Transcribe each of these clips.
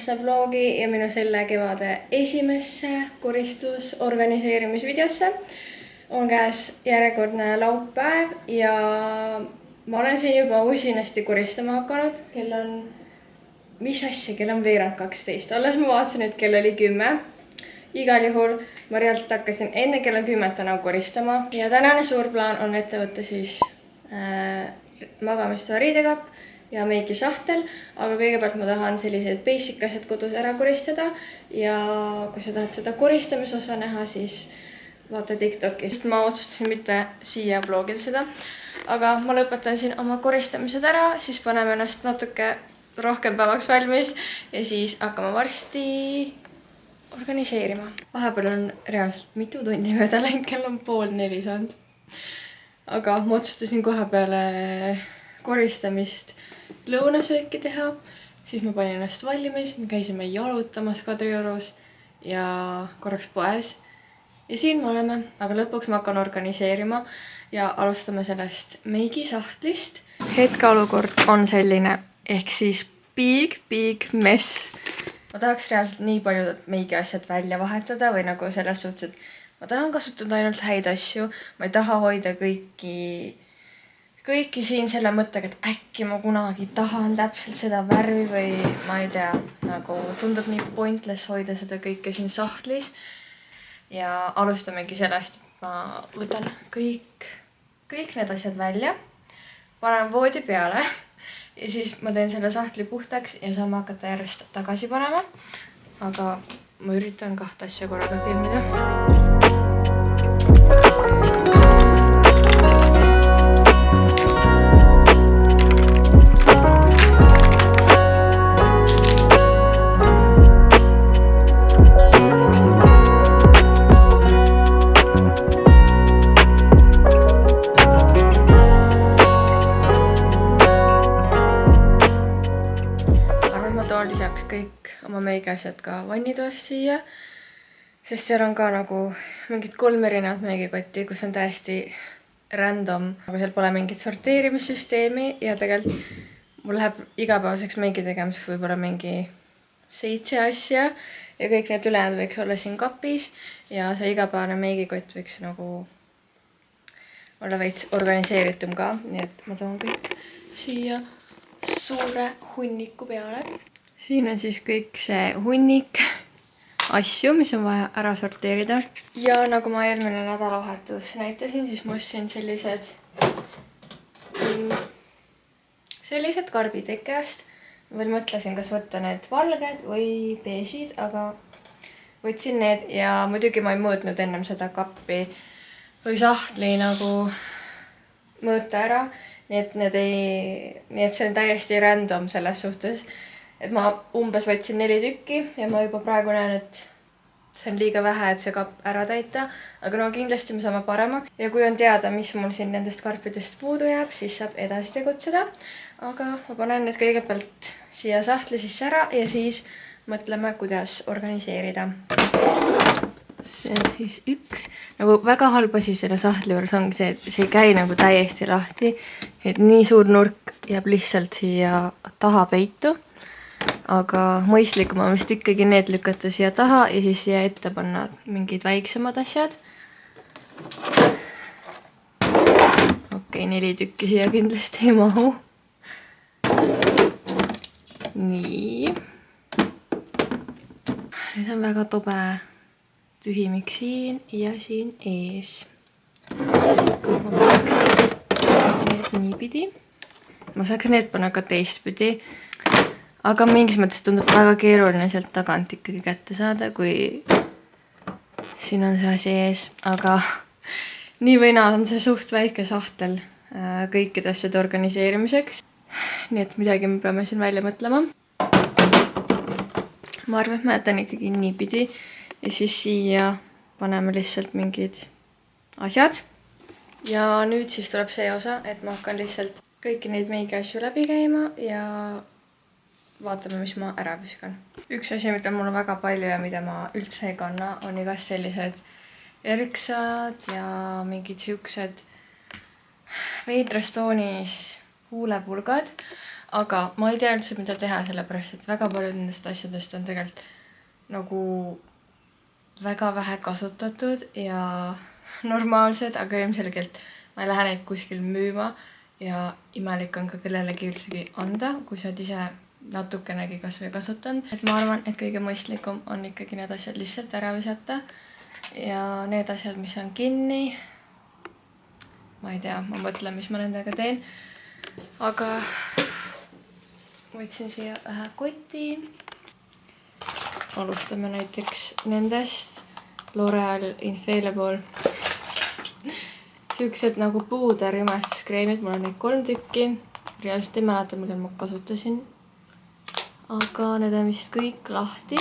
esimesse vlogi ja minu selle kevade esimesse koristus organiseerimisvideosse. On käes järjekordne laupäev ja ma olen siin juba usinasti koristama hakanud. Kell on, mis asja, kell on veerand 12. Alles ma vaatasin, et kell oli 10. Igal juhul ma reaalselt hakkasin enne kella 10 täna koristama. Ja tänane suur plaan on ette võtta siis magamistoa riidekapp ja meigisahtel, aga kõigepealt ma tahan sellised basic asjad kodus ära koristada ja kui sa tahad seda koristamisosa näha, siis vaata TikTokist. Ma otsustasin mitte siia vlogida seda, aga ma lõpetan siin oma koristamised ära, siis paneme ennast natuke rohkem päevaks valmis ja siis hakkame varsti organiseerima. Vahepeal on reaalselt mitu tundi mööda läinud, kell on 3:30 saanud. Aga ma otsustasin kohe peale koristamist lõunasööki teha, siis ma panin ennast valmis, me käisime jalutamas Kadriorus ja korraks poes. Ja siin me oleme, aga lõpuks ma hakkan organiseerima ja alustame sellest meigisahtlist. Hetkeolukord on selline, ehk siis big mess. Ma tahaks reaalselt nii palju meigi asjad välja vahetada või nagu selles suhtes, et ma tahan kasutada ainult häid asju. Ma ei taha hoida kõiki siin selle mõttega, et äkki ma kunagi tahan täpselt seda värvi või ma ei tea, nagu tundub nii pointless hoida seda kõike siin sahtlis. Ja alustamegi sellest, et ma võtan kõik need asjad välja, panen voodi peale ja siis ma teen selle sahtli puhtaks ja saame hakata järjest tagasi panema. Aga ma üritan 2 asja korraga filmida. Lisaks kõik oma meigiasjad ka vannitoast siia, sest seal on ka nagu mingid 3 erinevat meigikotti, kus on täiesti random, aga seal pole mingit sorteerimissüsteemi ja tegelikult mul läheb igapäevaseks meigi tegemiseks võib-olla mingi 7 asja ja kõik need ülejäänud võiks olla siin kapis ja see igapäevane meigikott võiks nagu olla veits organiseeritum ka, nii et ma toon kõik siia suure hunniku peale. Siin on siis kõik see hunnik asju, mis on vaja ära sorteerida. Ja nagu ma eelmine nädalavahetus näitasin, siis ma ostsin sellised karbid IKEA-st. Ma veel mõtlesin, kas võtta need valged või beežid, aga võtsin need ja muidugi ma ei mõõtnud ennem seda kappi või sahtli nagu mõõta ära. Nii et see on täiesti random selles suhtes. Et ma umbes võtsin 4 tükki ja ma juba praegu näen, et see on liiga vähe, et see kapp ära täita. Aga no kindlasti me saame paremaks. Ja kui on teada, mis mul siin nendest karpidest puudu jääb, siis saab edasi tegutseda. Aga ma panen need kõigepealt siia sahtli sisse ära ja siis mõtleme, kuidas organiseerida. See on siis üks. Nagu väga halb asi selle sahtli juures ongi see, et see ei käi nagu täiesti lahti. Et nii suur nurk jääb lihtsalt siia taha peitu. Aga mõistlikum on vist ikkagi need lükata siia taha ja siis siia ette panna mingid väiksemad asjad. Okei, 4 tükki siia kindlasti ei mahu. Nii. Nüüd on väga tobe tühimik siin ja siin ees. Ma paneks need niipidi. Ma saaks need panna ka teistpidi. Aga mingis mõttes tundub väga keeruline sealt tagant ikkagi kätte saada, kui siin on see asi ees. Aga nii või naa on see suht väike sahtel kõikide asjade organiseerimiseks. Nii et midagi me peame siin välja mõtlema. Ma arvan, et ma jätan ikkagi niipidi ja siis siia paneme lihtsalt mingid asjad. Ja nüüd siis tuleb see osa, et ma hakkan lihtsalt kõiki neid meigi asju läbi käima ja vaatame, mis ma ära viskan. Üks asi, mida mul on väga palju ja mida ma üldse ei kanna, on igast sellised erksad ja mingid siuksed veidras toonis huulepulgad. aga ma ei tea üldse, mida teha, sellepärast et väga paljud nendest asjadest on tegelikult nagu väga vähe kasutatud ja normaalsed, aga ilmselgelt ma ei lähe neid kuskil müüma ja imelik on ka kellelegi üldsegi anda, kui sa oled ise natukenegi kas või kasutanud. Et ma arvan, et kõige mõistlikum on ikkagi need asjad lihtsalt ära visata ja need asjad, mis on kinni, ma ei tea, ma mõtlen, mis ma nendega teen, aga võtsin siia vähe koti. Alustame näiteks nendest L'Oreal Infallible. Siuksed nagu puuder jumestuskreemid, mul on neid 3 tükki. Reaalselt ei mäleta, millal ma kasutasin. Aga need on vist kõik lahti.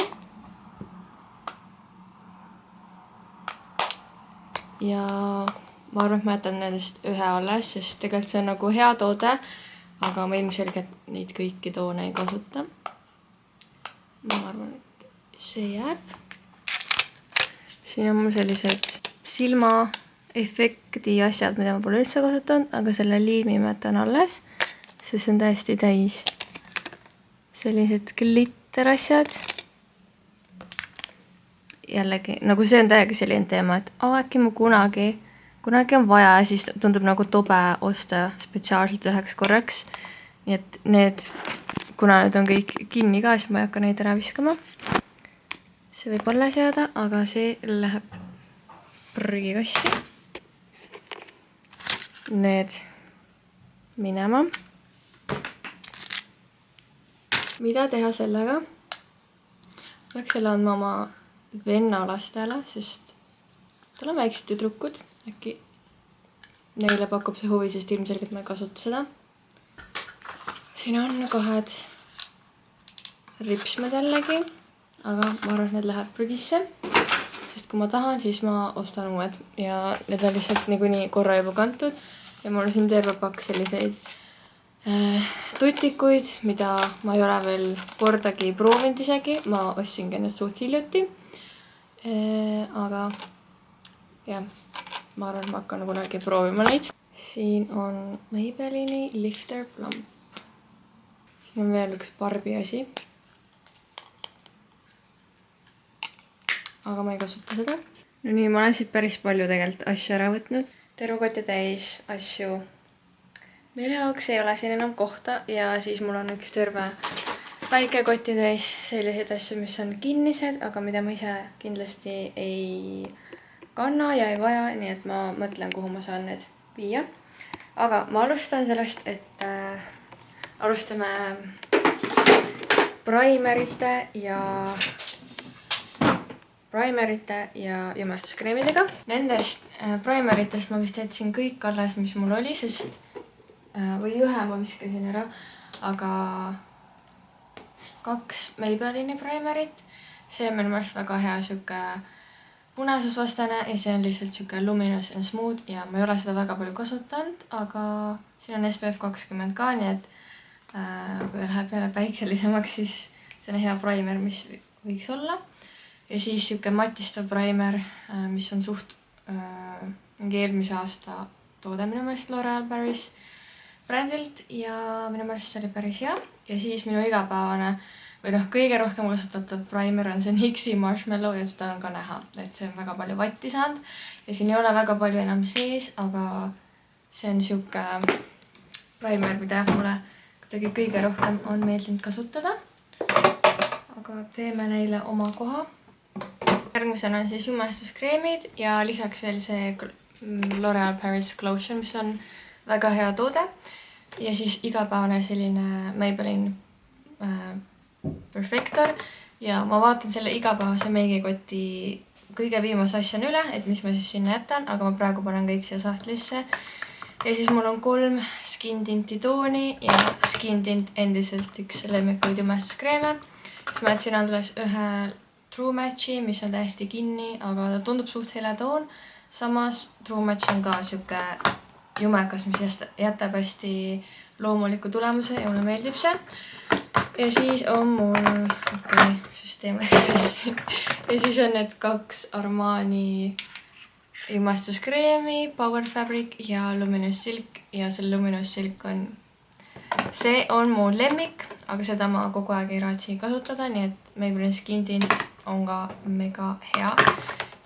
Ja ma arvan, et ma jätan nendest ühe alles, sest tegelikult see on nagu hea toode, aga ma ilmselgelt neid kõiki toone ei kasuta. Ma arvan, et see jääb. Siin on mul sellised silmaefekti asjad, mida ma pole üldse kasutanud, aga selle liimi ma jätan alles, sest see on täiesti täis. Sellised glitter asjad. Jällegi, nagu see on täiega selline teema, et äkki mu kunagi on vaja ja siis tundub nagu tobe osta spetsiaalselt üheks korraks. Nii et need, kuna need on kõik kinni ka, siis ma ei hakka neid ära viskama. See võib alles jääda, aga see läheb prügikasti. Need minema. Mida teha sellega? Peaks selle andma oma venna lastele, sest tal on väiksed tüdrukud. Äkki neile pakub see huvi, sest ilmselgelt ma ei kasuta seda. Siin on 2 ripsmed jällegi, aga ma arvan, et need läheb prügisse. Sest kui ma tahan, siis ma ostan uued ja need on lihtsalt niikuinii korra juba kantud. Ja mul on siin terve pakk selliseid tutikuid, mida ma ei ole veel kordagi proovinud isegi. Ma ostsingi need suht hiljuti. Aga jah, ma arvan, et ma hakkan kunagi proovima neid. Siin on Maybellini Lifter Plump. Siin on veel üks Barbie asi. Aga ma ei kasuta seda. No nii, ma olen siit päris palju tegelikult asju ära võtnud. Tervkotti täis asju. Meil jaoks ei ole siin enam kohta ja siis mul on üks terve väike kotti täis selliseid asju, mis on kinnised, aga mida ma ise kindlasti ei kanna ja ei vaja, nii et ma mõtlen, kuhu ma saan need viia. Aga ma alustan sellest, et alustame primerite ja jumestuskreemidega. Nendest primeritest ma vist jätsin kõik alles, mis mul oli, sest või ühe ma viskasin ära, aga 2 Maybellini primerit. See on minu meelest väga hea siuke punasusvastane ja see on lihtsalt siuke luminous and smooth ja ma ei ole seda väga palju kasutanud, aga siin on SPF 20 ka, nii et kui läheb jälle päikselisemaks, siis see on hea primer, mis võiks olla. Ja siis siuke matistav primer, mis on suht mingi eelmise aasta toode minu meelest L'Oreal Paris brändilt ja minu meelest see oli päris hea. Ja siis minu igapäevane või kõige rohkem kasutatav primer on see NYXi Marshmallow ja seda on ka näha, et see on väga palju vatti saanud. Ja siin ei ole väga palju enam sees, aga see on siuke primer, mida mulle kuidagi kõige rohkem on meeldinud kasutada. Aga teeme neile oma koha. Järgmisena on siis jumestuskreemid ja lisaks veel see L'Oreal Paris Glotion, mis on väga hea toode. Ja siis igapäevane selline Maybelline Perfector. Ja ma vaatan selle igapäevase meigikoti kõige viimase asjana üle, et mis ma siis sinna jätan, aga ma praegu panen kõik siia sahtlisse. Ja siis mul on 3 Skin Tinti tooni ja Skin Tint endiselt üks lemmikuid jumestuskreeme. Siis ma jätsin alles ühe True Matchi, mis on täiesti kinni, aga ta tundub suht hele toon. Samas True Match on ka siuke jumekas, mis jätab hästi loomuliku tulemuse ja mulle meeldib see. Ja siis on mul süsteem läks. Ja siis on need 2 Armani jumestuskreemi, Power Fabric ja Luminous Silk. Ja see Luminous Silk on see on mu lemmik, aga seda ma kogu aeg ei raatsi kasutada, nii et Maybelline Skin Tint on ka mega hea.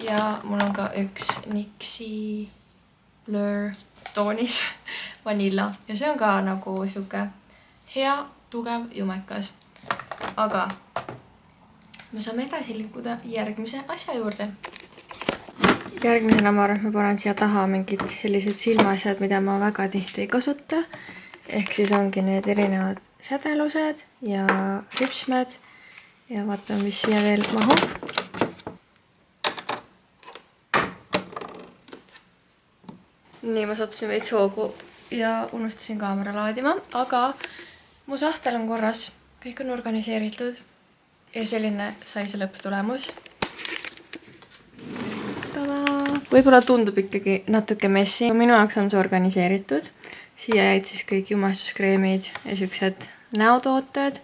Ja mul on ka üks NYXi Blur toonis vanilla ja see on ka nagu siuke hea, tugev, jumekas. Aga me saame edasi liikuda järgmise asja juurde. Järgmisena ma arvan, et ma panen siia taha mingid sellised silmaasjad, mida ma väga tihti ei kasuta. Ehk siis ongi need erinevad sädelused ja ripsmed. Ja vaatame, mis siia veel mahub. Nii, ma sattusin veits hoogu ja unustasin kaamera laadima, aga mu sahtel on korras. Kõik on organiseeritud ja selline sai see lõpptulemus. Võib-olla tundub ikkagi natuke messi. Minu jaoks on see organiseeritud. Siia jäid siis kõik jumastuskreemid ja siuksed näotooted.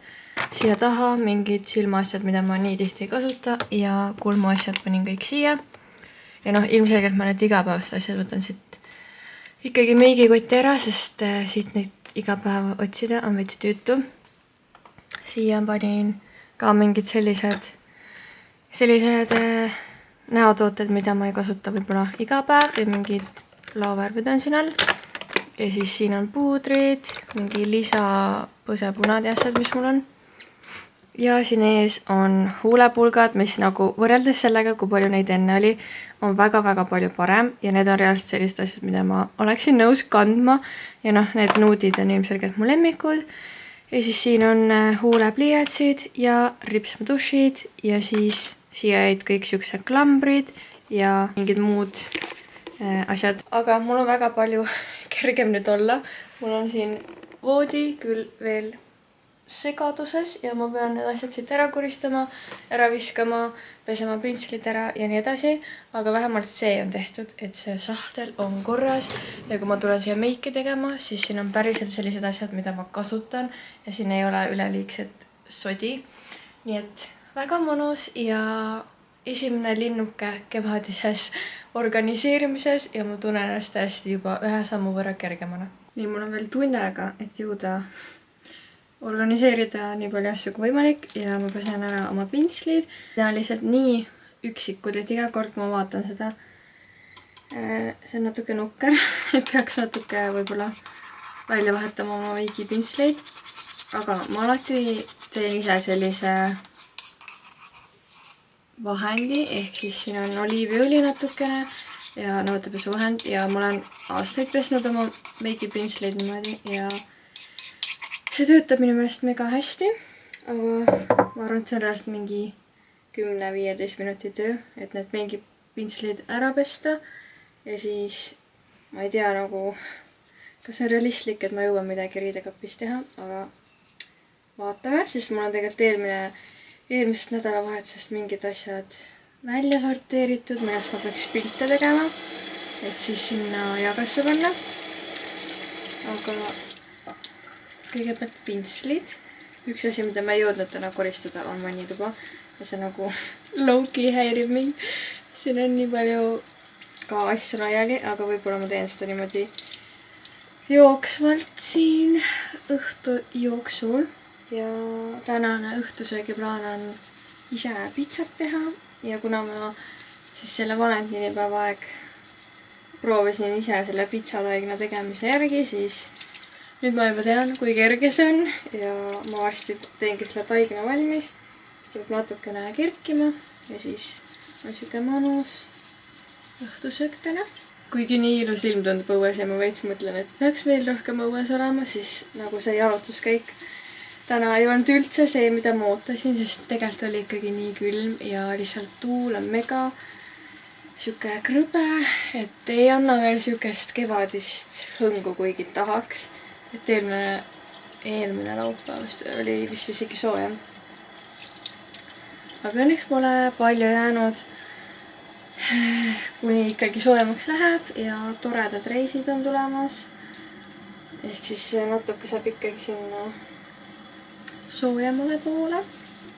Siia taha mingid silmaasjad, mida ma nii tihti ei kasuta ja kulmuasjad panin kõik siia. Ja noh, ilmselgelt ma need igapäevast asjad võtan siit ikkagi meigikotti ära, sest siit neid iga päev otsida on veits tüütu. Siia panin ka mingid sellised näotooted, mida ma ei kasuta võib-olla iga päev ja mingid laovärvid on siin all. Ja siis siin on puudrid, mingi lisapõsepunad ja asjad, mis mul on. Ja siin ees on huulepulgad, mis nagu võrreldes sellega, kui palju neid enne oli, on väga-väga palju parem. Ja need on reaalselt sellised asjad, mida ma oleksin nõus kandma. Ja noh, need nuudid on ilmselgelt mu lemmikud. Ja siis siin on huulepliiatsid ja ripsmedušid ja siis siia jäid kõik siuksed klambrid ja mingid muud asjad. Aga mul on väga palju kergem nüüd olla. Mul on siin voodi küll veel segaduses ja ma pean need asjad siit ära koristama, ära viskama, pesema pintslid ära ja nii edasi. Aga vähemalt see on tehtud, et see sahtel on korras. Ja kui ma tulen siia meiki tegema, siis siin on päriselt sellised asjad, mida ma kasutan. Ja siin ei ole üleliigset sodi. Nii et väga mõnus ja esimene linnuke kevadises organiseerimises ja ma tunnen ennast hästi juba ühe sammu võrra kergemana. Nii, mul on veel tunni aega, et jõuda organiseerida nii palju asju kui võimalik ja ma pesen ära oma pintslid. Need on lihtsalt nii üksikud, et iga kord ma vaatan seda. See on natuke nukker, et peaks natuke võib-olla välja vahetama oma veiki pintsleid. Aga ma alati teen ise sellise vahendi, ehk siis siin on oliiviõli natukene ja nõutepesuvahend ja ma olen aastaid pesnud oma meigipinsleid niimoodi ja see töötab minu meelest mega hästi, aga ma arvan, et see on reaalselt mingi 10-15 minuti töö, et need meigipinslid ära pesta ja siis ma ei tea nagu, kas on realistlik, et ma jõuan midagi riidekapis teha, aga vaatame, sest mul on tegelikult eelmisest nädalavahetusest mingid asjad välja sorteeritud, millest ma peaks pilte tegema, et siis sinna jagasse panna. Aga kõigepealt pintslid. Üks asi, mida ma ei jõudnud täna koristada, on vannituba ja see nagu low-key häirib mind. Siin on nii palju ka asju laiali, aga võib-olla ma teen seda niimoodi jooksvalt siin õhtu jooksul. Ja tänane õhtusöögiplaan on ise pitsat teha ja kuna ma siis selle valentinipäeva aeg proovisin ise selle pitsataigna tegemise järgi, siis nüüd ma juba tean, kui kerge see on ja ma varsti teengi selle taigna valmis. Tuleb natukene kirkima ja siis on siuke mõnus õhtusöök täna. Kuigi nii ilus ilm tundub õues ja ma veits mõtlen, et peaks veel rohkem õues olema, siis nagu see jalutuskäik täna ei olnud üldse see, mida ma ootasin, sest tegelikult oli ikkagi nii külm ja lihtsalt tuul on mega siuke krõbe, et ei anna veel siukest kevadist hõngu, kuigi tahaks. Et eelmine laupäevast oli vist isegi soojem. Aga õnneks pole palju jäänud, kuni ikkagi soojemaks läheb ja toredad reisid on tulemas. Ehk siis natuke saab ikkagi sinna soojemale poole.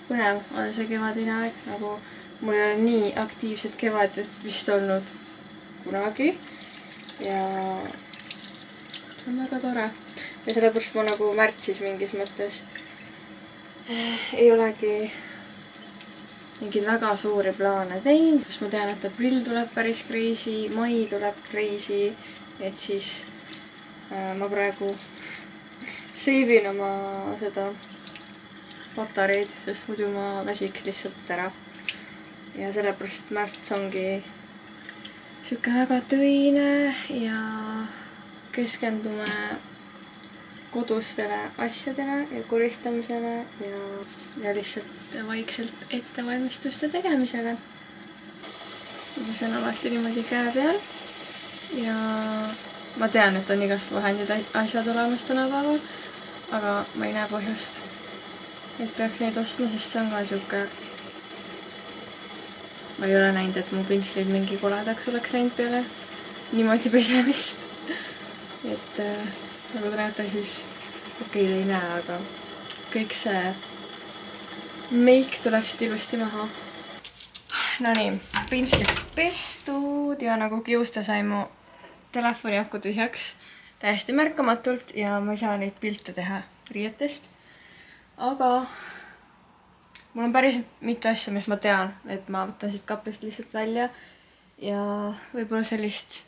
Põnev on see kevadine aeg, nagu mul ei ole nii aktiivset kevadit vist olnud kunagi. Ja see on väga tore. ja sellepärast ma nagu märtsis mingis mõttes ei olegi mingeid väga suuri plaane teinud, sest ma tean, et aprill tuleb päris crazy, mai tuleb crazy, et siis ma praegu seivin oma seda patareid, sest muidu ma väsiks lihtsalt ära. Ja sellepärast märts ongi siuke väga töine ja keskendume kodustele asjadele ja koristamisele ja lihtsalt vaikselt ettevalmistuste tegemisele. See on alati niimoodi käe peal ja ma tean, et on igast vahendid asjad olemas tänapäeval, aga ma ei näe põhjust, et peaks neid ostma, sest see on ka siuke. Ma ei ole näinud, et mu pintslid mingi koledaks oleks läinud peale niimoodi pesemist. Et nagu te näete, siis okei, te ei näe, aga kõik see meik tuleb siit ilusti maha. No nii, pintslid pestud ja nagu kiuste sai mu telefoni aku tühjaks täiesti märkamatult ja ma ei saa neid pilte teha riietest. Aga mul on päris mitu asja, mis ma tean, et ma võtan siit kapist lihtsalt välja ja võib-olla sellist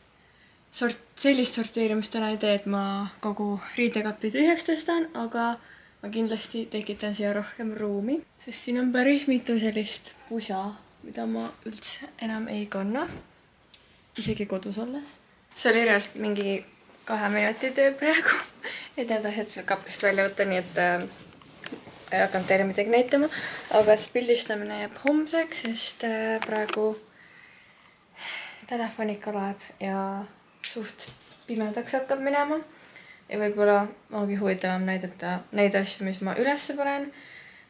sorteerimist täna ei tee, et ma kogu riidekapi tühjaks tõstan, aga ma kindlasti tekitan siia rohkem ruumi, sest siin on päris mitu sellist pusa, mida ma üldse enam ei kanna, isegi kodus olles. See oli reaalselt mingi 2 minuti töö praegu, et need asjad seal kapist välja võtta, nii et ei hakanud teile midagi näitama, aga see pildistamine jääb homseks, sest praegu telefon ikka loeb ja suht pimedaks hakkab minema ja võib-olla ongi huvitavam näidata neid asju, mis ma ülesse panen,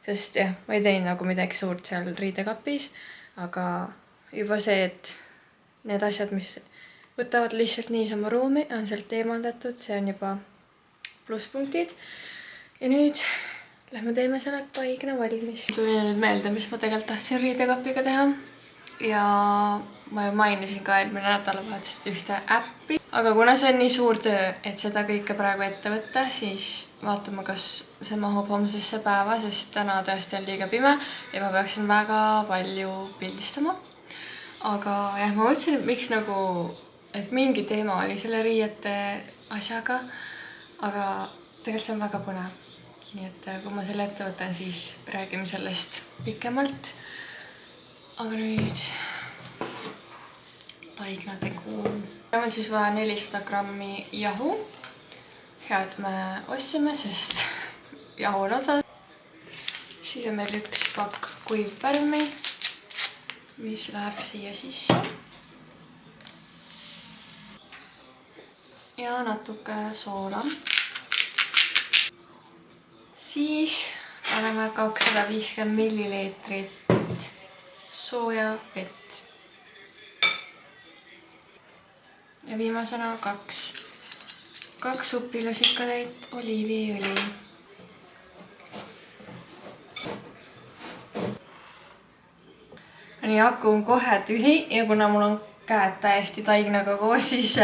sest jah, ma ei teinud nagu midagi suurt seal riidekapis, aga juba see, et need asjad, mis võtavad lihtsalt niisama ruumi, on sealt eemaldatud, see on juba plusspunktid. Ja nüüd lähme teeme selle taigna valmis. Tuli nüüd meelde, mis ma tegelikult tahtsin riidekapiga teha. Ja ma ju mainisin ka eelmine nädalavahetusest ühte äppi. Aga kuna see on nii suur töö, et seda kõike praegu ette võtta, siis vaatame, kas see mahub homsesse päeva, sest täna tõesti on liiga pime ja ma peaksin väga palju pildistama. Aga jah, ma mõtlesin, et miks nagu, et mingi teema oli selle riiete asjaga, aga tegelikult see on väga põnev. Nii et kui ma selle ette võtan, siis räägime sellest pikemalt. Aga nüüd taignategu. Meil on siis vaja 400 grammi jahu. Hea, et me ostsime, sest jahu on otsas. Siis on meil üks pakk kuivpärmi, mis läheb siia sisse. Ja natuke soola. Siis paneme 250 milliliitrit sooja vett. Ja viimasena kaks supilusikatäit oliiviõli. Nii, aku on kohe tühi ja kuna mul on käed täiesti taignaga koos, siis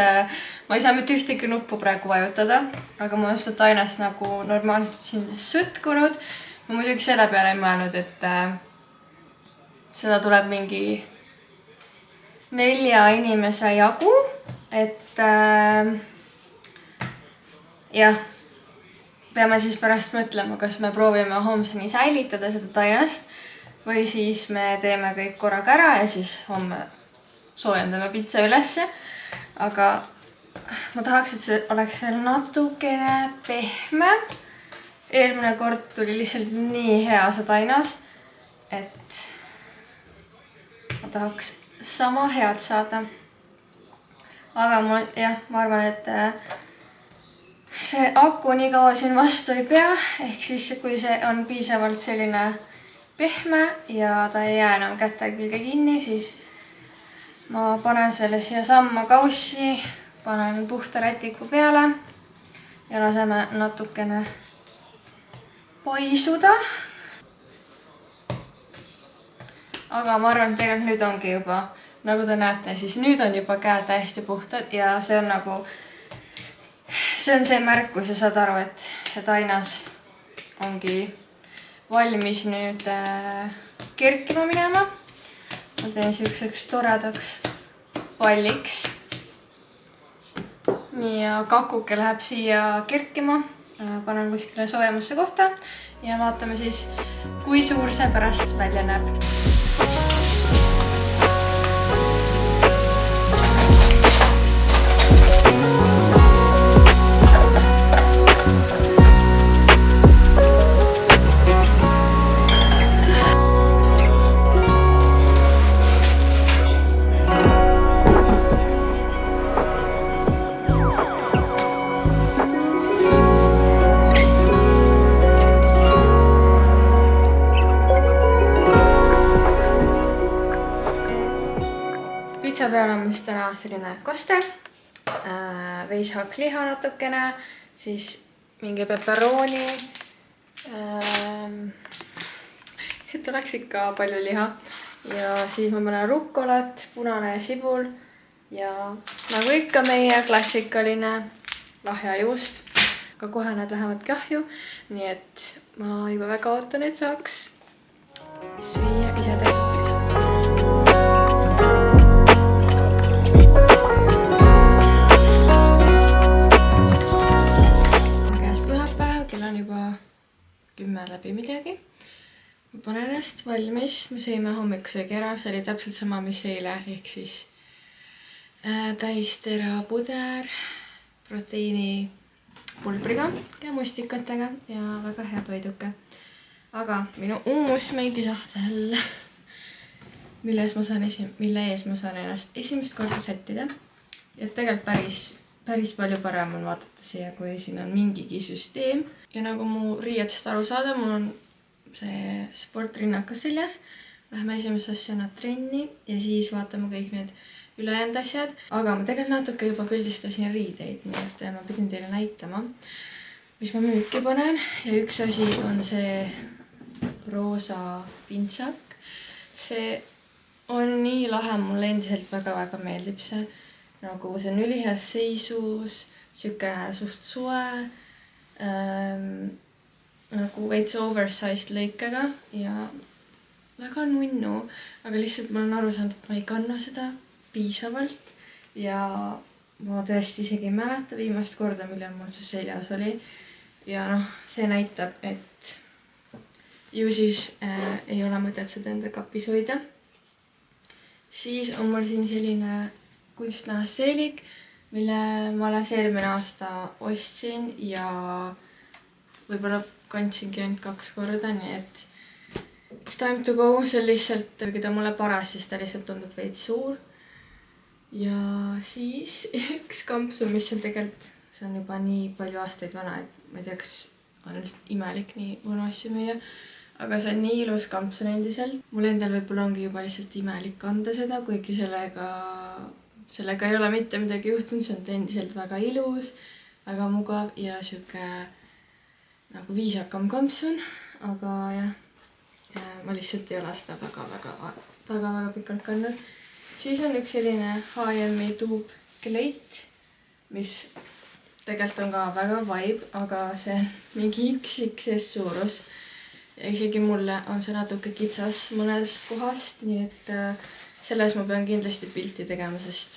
ma ei saa mitte ühtegi nuppu praegu vajutada, aga ma olen seda tainast nagu normaalselt siin sõtkunud. Ma muidugi selle peale ei mõelnud, et seda tuleb mingi 4 inimese jagu, et jah, peame siis pärast mõtlema, kas me proovime homseni säilitada seda tainast või siis me teeme kõik korraga ära ja siis homme soojendame pitsa ülesse. Aga ma tahaks, et see oleks veel natukene pehme. Eelmine kord tuli lihtsalt nii hea see tainas, et ma tahaks sama head saada. Aga ma arvan, et see aku nii kaua siin vastu ei pea. Ehk siis, kui see on piisavalt selline pehme ja ta ei jää enam kätte külge kinni, siis ma panen selle siia samma kaussi, panen puhta rätiku peale ja laseme natukene paisuda. Aga ma arvan, et tegelikult nüüd ongi juba, nagu te näete, siis nüüd on juba käed täiesti puhtad ja see on nagu see on see märk, kui sa saad aru, et see tainas ongi valmis nüüd kerkima minema. Ma teen siukseks toredaks palliks. Nii, ja kakuke läheb siia kerkima. Panen kuskile soojemasse kohta ja vaatame siis, kui suur see pärast välja näeb. Pitsa peal on mis täna selline koste, veishakk liha natukene, siis mingi pepperoni, et oleks ikka palju liha ja siis ma panen rukkolat, punane sibul ja nagu ikka meie klassikaline lahjajuust, aga kohe need lähevad kahju, nii et ma juba väga ootan, et saaks süüa ise tehtud pitsa. Juba 10 läbi midagi. Ma panen ennast valmis, me sõime hommikusöögi ära, see oli täpselt sama, mis eile, ehk siis täistera puder proteiini pulbriga ja mustikatega ja väga hea toiduke. Aga minu ummusmeidisahtel, mille ees ma saan ennast esimest korda sättida ja tegelikult päris palju parem on vaadata siia, kui siin on mingigi süsteem. Ja nagu mu riietest aru saada, mul on see sportrinnakas seljas. Läheme esimese asjana trenni ja siis vaatame kõik need ülejäänud asjad. Aga ma tegelikult natuke juba pildistasin riideid, nii et ma pidin teile näitama, mis ma müüki panen. Ja üks asi on see roosa pintsak. See on nii lahe, mulle endiselt väga-väga meeldib see. Nagu see on üliheas seisus, siuke suht soe, nagu veits oversized lõikega ja väga nunnu, aga lihtsalt ma olen aru saanud, et ma ei kanna seda piisavalt ja ma tõesti isegi ei mäleta viimast korda, millal mul see seljas oli. Ja noh, see näitab, et ju siis ei ole mõtet seda enda kapis hoida. Siis on mul siin selline kunstnahast seelik, mille ma alles eelmine aasta ostsin ja võib-olla kandsingi ainult 2 korda, nii et it's time to go. See on lihtsalt, kui ta mulle paras, siis ta lihtsalt tundub veits suur. Ja siis üks kampsu, mis on tegelikult, see on juba nii palju aastaid vana, et ma ei tea, kas on lihtsalt imelik nii vana asju müüa. Aga see on nii ilus kampsun endiselt. Mul endal võib-olla ongi juba lihtsalt imelik kanda seda, kuigi sellega ei ole mitte midagi juhtunud, see on endiselt väga ilus, väga mugav ja siuke nagu viisakam kampsun, aga jah, ma lihtsalt ei ole seda väga pikalt kandnud. Siis on üks selline H&M-i tuubkleit, mis tegelikult on ka väga vibe, aga see on mingi XXS suurus ja isegi mulle on see natuke kitsas mõnedest kohast, nii et selles ma pean kindlasti pilti tegema, sest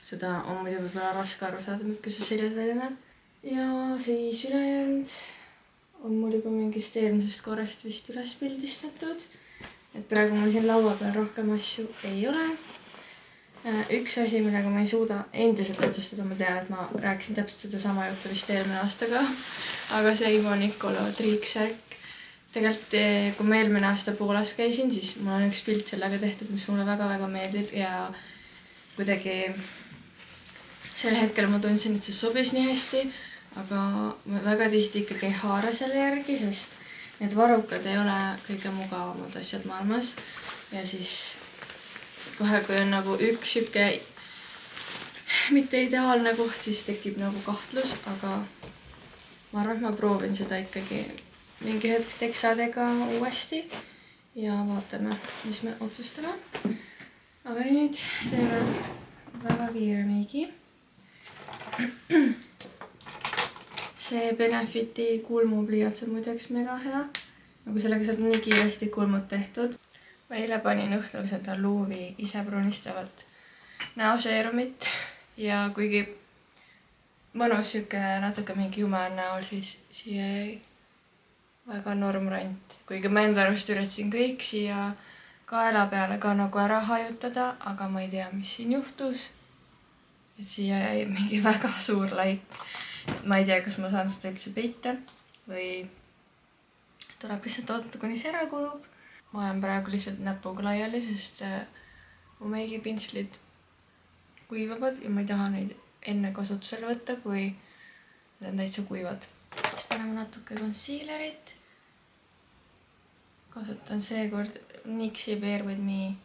seda on muidu võib-olla raske aru saada, milline see seljas välja näeb. Ja siis ülejäänud on mul juba mingist eelmisest korrast vist üles pildistatud. Et praegu mul siin laua peal rohkem asju ei ole. Üks asi, millega ma ei suuda endiselt otsustada, ma tean, et ma rääkisin täpselt seda sama juttu vist eelmine aasta ka, aga see Ivo Nicolo triiksärk. Tegelikult, kui ma eelmine aasta Poolas käisin, siis mul on üks pilt sellega tehtud, mis mulle väga-väga meeldib ja kuidagi sel hetkel ma tundsin, et see sobis nii hästi, aga ma väga tihti ikkagi ei haara selle järgi, sest need varrukad ei ole kõige mugavamad asjad maailmas ja siis kohe, kui on nagu üks siuke mitte ideaalne koht, siis tekib nagu kahtlus, aga ma arvan, et ma proovin seda ikkagi mingi hetk teksadega uuesti ja vaatame, mis me otsustame. Aga nüüd teeme väga kiire meigi. see Benefiti kulmupliiats on muideks mega hea. Nagu sellega saab nii kiiresti kulmud tehtud. Ma eile panin õhtul seda Luuvi ise pruunistavalt näoseerumit ja kuigi mõnus siuke natuke mingi jume on näol, siis siia jäi väga normrant. Kuigi ma enda arust üritasin kõik siia kaela peale ka nagu ära hajutada, aga ma ei tea, mis siin juhtus. Et siia jäi mingi väga suur laip. Ma ei tea, kas ma saan seda üldse peita või tuleb lihtsalt oodata, kuni see ära kulub. Ma olen praegu lihtsalt näpuga laiali, sest mu meigipintslid kuivavad ja ma ei taha neid enne kasutusele võtta, kui need on täitsa kuivad. Siis paneme natuke concealerit. Kasutan seekord NYXi Bare With Me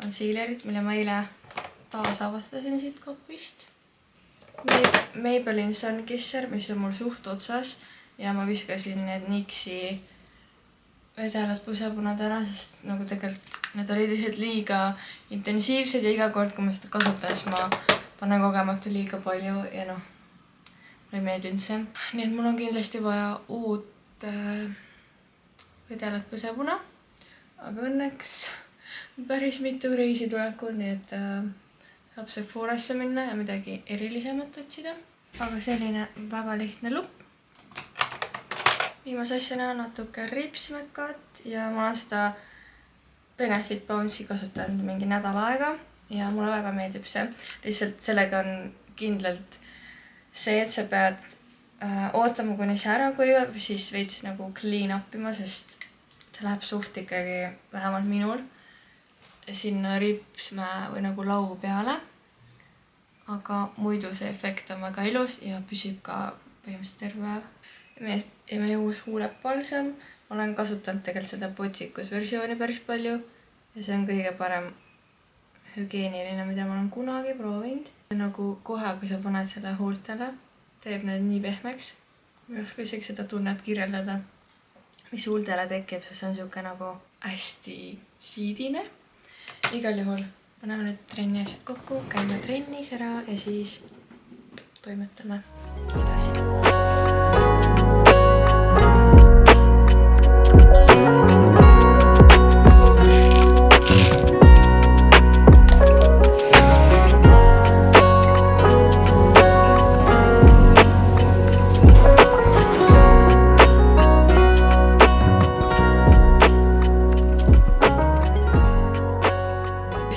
concealerit, mille ma eile taas avastasin siit kopist. Maybelline Sun Kisser, mis on mul suht otsas ja ma viskasin need NYXi vedelad pusapunad ära, sest nagu tegelikult need olid lihtsalt liiga intensiivsed ja iga kord, kui ma seda kasutan, siis ma panen kogemata liiga palju ja noh, mulle ei meeldinud see. Nii et mul on kindlasti vaja uut vedelat pusapuna, aga õnneks päris mitu reisi tulekul, nii et saab Sephorasse minna ja midagi erilisemat otsida. Aga selline väga lihtne lupp. Viimase asjana natuke ripsmekat ja ma olen seda Benefit Bounce'i kasutanud mingi nädal aega ja mulle väga meeldib see. Lihtsalt sellega on kindlalt see, et sa pead ootama, kuni see ära kuivab, siis veits nagu clean upima, sest see läheb suht ikkagi vähemalt minul sinna ripsmäe või nagu lau peale. Aga muidu see efekt on väga ilus ja püsib ka põhimõtteliselt terve päev. Ja meie uus huulepalsam. Ma olen kasutanud tegelikult seda potsikus versiooni päris palju ja see on kõige parem hügieeniline, mida ma olen kunagi proovinud. Nagu kohe, kui sa paned selle huultele, teeb need nii pehmeks. Ma ei oska isegi seda tunnet kirjeldada, mis huultele tekib, sest see on siuke nagu hästi siidine. Igal juhul paneme nüüd trenni asjad kokku, käime trennis ära ja siis toimetame edasi.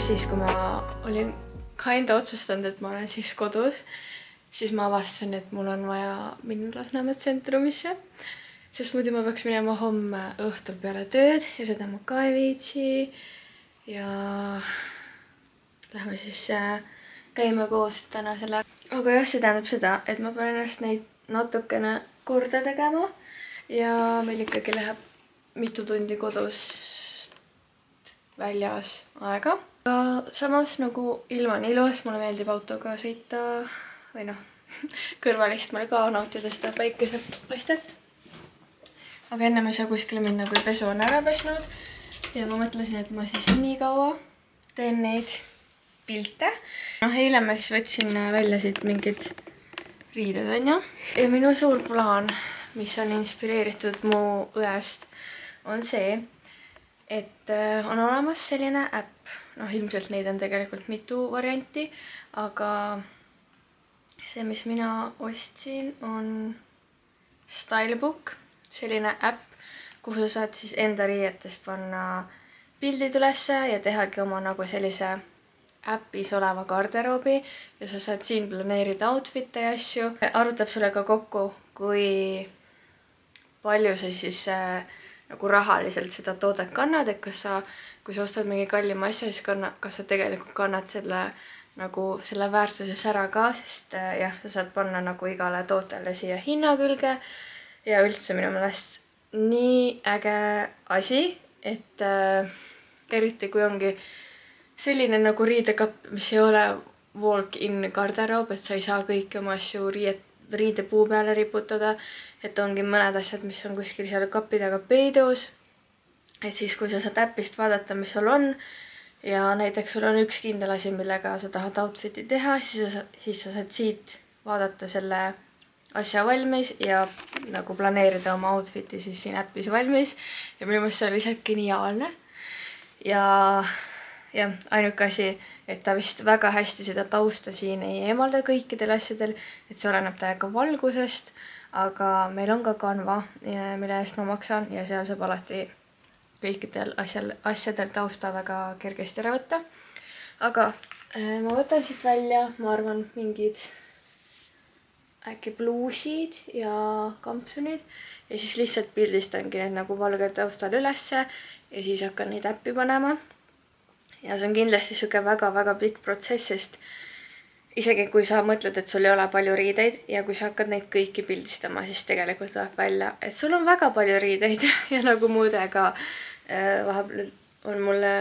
Siis kui ma olin kinda otsustanud, et ma olen siis kodus, siis ma avastasin, et mul on vaja minna Lasnamäe tsentrumisse, sest muidu ma peaks minema homme õhtul peale tööd ja seda ma ka ei viitsi ja lähme siis käime koos täna selle. Aga jah, see tähendab seda, et ma pean ennast neid natukene korda tegema ja meil ikkagi läheb mitu tundi kodus väljas aega. Aga samas nagu ilm on ilus, mulle meeldib autoga sõita või noh, kõrvalistmel ka nautida seda päikesepaistet. Aga enne ma ei saa kuskile minna, kui pesu on ära pesnud ja ma mõtlesin, et ma siis nii kaua teen neid pilte. Noh, eile ma siis võtsin välja siit mingid riided, on ju. Ja minu suur plaan, mis on inspireeritud mu õest, on see, et on olemas selline äpp. Noh, ilmselt neid on tegelikult mitu varianti, aga see, mis mina ostsin, on Stylebook, selline äpp, kuhu sa saad siis enda riietest panna pildid ülesse ja tehagi oma nagu sellise äppis oleva garderoobi ja sa saad siin planeerida outfit'e ja asju. Arvutab sulle ka kokku, kui palju sa siis nagu rahaliselt seda toodet kannad, et kas sa, kui sa ostad mingi kallima asja, siis kas sa tegelikult kannad selle väärtuses ära ka, sest jah, sa saad panna nagu igale tootele siia hinna külge ja üldse minu meelest nii äge asi, et eriti kui ongi selline nagu riidekapp, mis ei ole walk-in garderoob, et sa ei saa kõiki oma asju riidepuu peale riputada, et ongi mõned asjad, mis on kuskil seal kapi taga peidus. Et siis, kui sa saad äppist vaadata, mis sul on ja näiteks sul on üks kindel asi, millega sa tahad outfit'i teha, siis sa saad siit vaadata selle asja valmis ja nagu planeerida oma outfit'i siis siin äppis valmis. Ja minu meelest see oli lihtsalt geniaalne. Ja jah, ainuke asi, et ta vist väga hästi seda tausta siin ei eemalda kõikidel asjadel, et see oleneb täiega valgusest, aga meil on ka Canva, mille eest ma maksan ja seal saab alati kõikidel asjadel tausta väga kergesti ära võtta. Aga ma võtan siit välja, ma arvan, mingid äkki bluusid ja kampsunid ja siis lihtsalt pildistangi need nagu valgel taustal ülesse ja siis hakkan neid äppi panema. Ja see on kindlasti siuke väga-väga pikk protsess, sest isegi kui sa mõtled, et sul ei ole palju riideid ja kui sa hakkad neid kõiki pildistama, siis tegelikult tuleb välja, et sul on väga palju riideid ja nagu muide ka vahepeal on mulle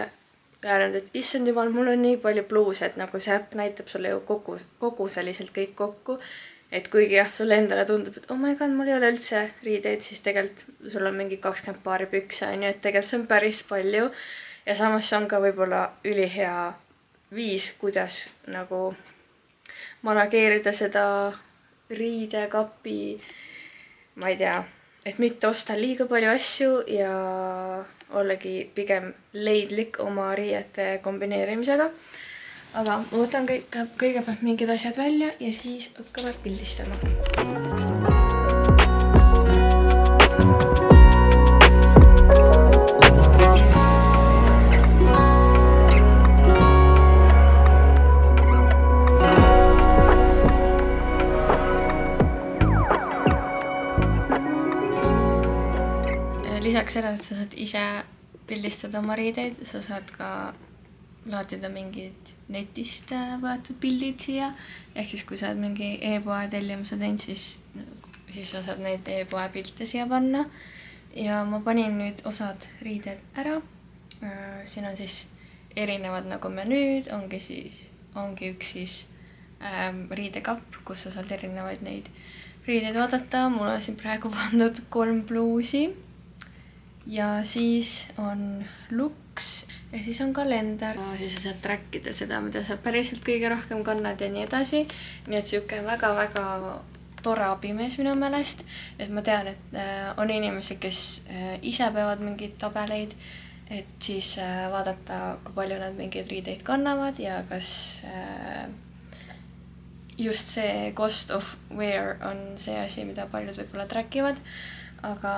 öelnud, et issand jumal, mul on nii palju bluuse, et nagu see äpp näitab sulle ju kogu selliselt kõik kokku. Et kuigi jah, sulle endale tundub, et oh my god, mul ei ole üldse riideid, siis tegelikult sul on mingi 20 paari pükse, nii et tegelikult see on päris palju. Ja samas see on ka võib-olla ülihea viis, kuidas nagu manageerida seda riidekapi, ma ei tea, et mitte osta liiga palju asju ja ollagi pigem leidlik oma riiete kombineerimisega. Aga ma võtan kõigepealt mingid asjad välja ja siis hakkame pildistama. Lisaks sellele, et sa saad ise pildistada oma riideid, sa saad ka laadida mingid netist võetud pildid siia. Ehk siis kui sa oled mingi e-poe tellimuse teinud, siis sa saad neid e-poe pilte siia panna. Ja ma panin nüüd osad riided ära. Siin on siis erinevad nagu menüüd, ongi üks siis riidekapp, kus sa saad erinevaid neid riideid vaadata. Mul on siin praegu pandud 3 bluusi. Ja siis on luks ja siis on kalender. Siis sa saad trackida seda, mida sa päriselt kõige rohkem kannad ja nii edasi. Nii et siuke väga-väga tore abimees minu meelest. Et ma tean, et on inimesi, kes ise peavad mingeid tabeleid, et siis vaadata, kui palju nad mingeid riideid kannavad ja kas just see cost of wear on see asi, mida paljud võib-olla trackivad. Aga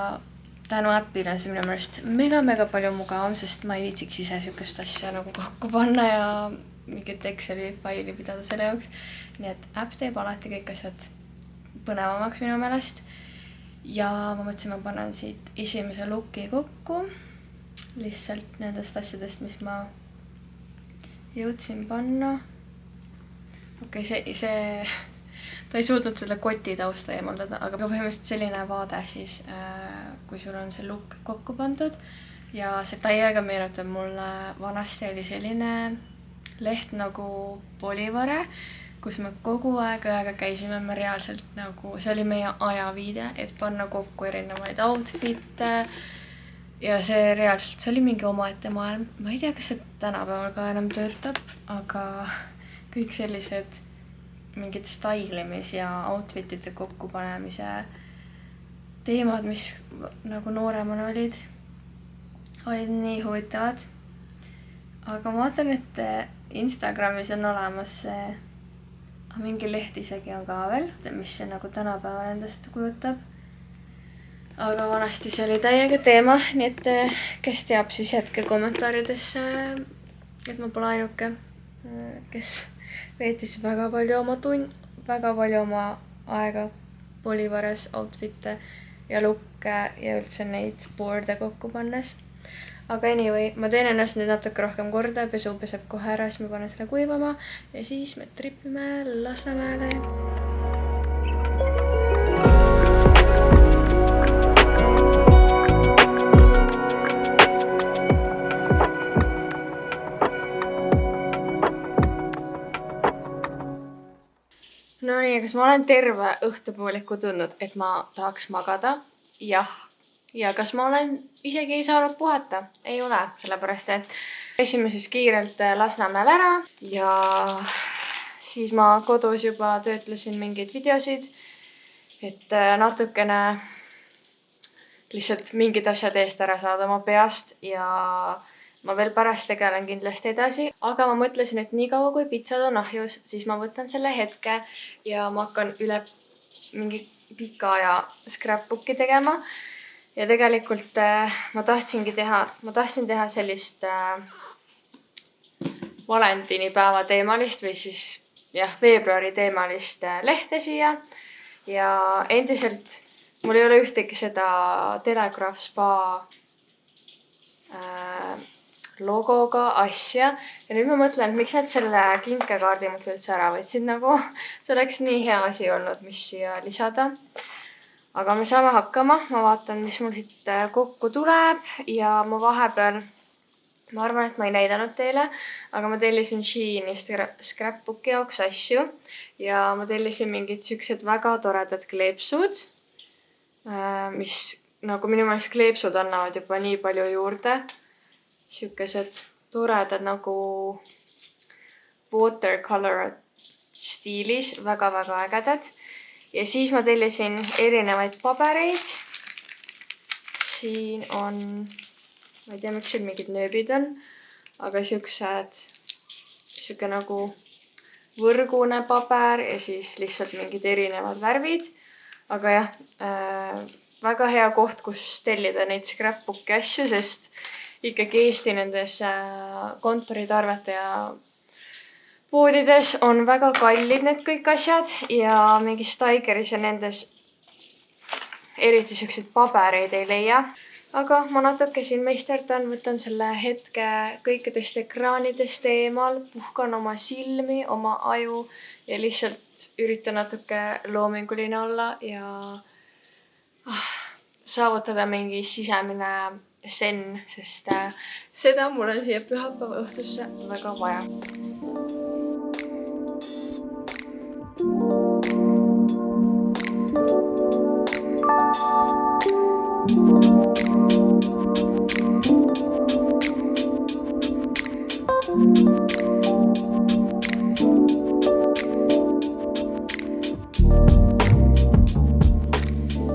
tänu äppile on see minu meelest mega palju mugavam, sest ma ei viitsiks ise siukest asja nagu kokku panna ja mingit Exceli faili pidada selle jaoks. Nii et äpp teeb alati kõik asjad põnevamaks minu meelest. Ja ma mõtlesin, ma panen siit esimese looki kokku. Lihtsalt nendest asjadest, mis ma jõudsin panna. Okei, ta ei suutnud selle koti tausta eemaldada, aga põhimõtteliselt selline vaade siis, kui sul on see look kokku pandud. Ja see täiega meenutab mulle vanasti oli selline leht nagu Polivare, kus me kogu aega käisime me reaalselt nagu, see oli meie ajaviide, et panna kokku erinevaid outfit'e. Ja see reaalselt, see oli mingi omaette maailm. Ma ei tea, kas see tänapäeval ka enam töötab, aga kõik sellised mingid stylimis ja outfit'ide kokkupanemise teemad, mis nagu nooremana olid nii huvitavad. Aga ma vaatan, et Instagramis on olemas mingi leht isegi on ka veel, mis see nagu tänapäeval endast kujutab. Aga vanasti see oli täiega teema, nii et kes teab, siis jätke kommentaaridesse, et ma pole ainuke, kes veetis väga palju oma aega Polivares outfit'e ja lukke ja üldse neid board'e kokku pannes. Aga anyway, ma teen ennast nüüd natuke rohkem korda, pesu peseb kohe ära, siis ma panen selle kuivama ja siis me tripime Lasnamäele. No nii, kas ma olen terve õhtupooliku tundnud, et ma tahaks magada? Jah. Ja kas ma olen isegi ei saanud puhata? Ei ole, sellepärast, et käisime siis kiirelt Lasnamäel ära ja siis ma kodus juba töötlesin mingeid videosid et natukene lihtsalt mingid asjad eest ära saada oma peast ja ma veel pärast tegelen kindlasti edasi. Aga ma mõtlesin, et nii kaua kui pitsad on ahjus, siis ma võtan selle hetke ja ma hakkan üle mingi pika aja scrapbooki tegema. Ja tegelikult ma tahtsin teha sellist valentinipäeva teemalist või siis veebruari teemalist lehte siia. Ja endiselt mul ei ole ühtegi seda Telegraph Spa logoga asja. Ja nüüd ma mõtlen, et miks nad selle kinkekaardi mult üldse ära võtsid nagu. See oleks nii hea asi olnud, mis siia lisada. Aga me saame hakkama. Ma vaatan, mis mul siit kokku tuleb. Ja ma vahepeal, ma arvan, et ma ei näidanud teile, aga ma tellisin Sheini scrapbooki jaoks asju. Ja ma tellisin mingid siuksed väga toredad kleepsud, mis nagu minu meelest kleepsud annavad juba nii palju juurde. Siukesed toredad nagu watercolor stiilis, väga-väga ägedad. Ja siis ma tellisin erinevaid pabereid. Siin on, ma ei tea, miks siin mingid nööbid on, aga siuke nagu võrgune paber ja siis lihtsalt mingid erinevad värvid. Aga jah, väga hea koht, kus tellida neid scrapbooki asju, sest ikkagi Eesti nendes kontoritarvete ja poodides on väga kallid need kõik asjad ja mingi Steigeris ja nendes eriti siukseid pabereid ei leia. Aga ma natuke siin meisterdan, võtan selle hetke kõikidest ekraanidest eemal, puhkan oma silmi, oma aju ja lihtsalt üritan natuke loominguline olla ja saavutada mingi sisemine sen, sest seda mul on siia pühapäeva õhtusse väga vaja.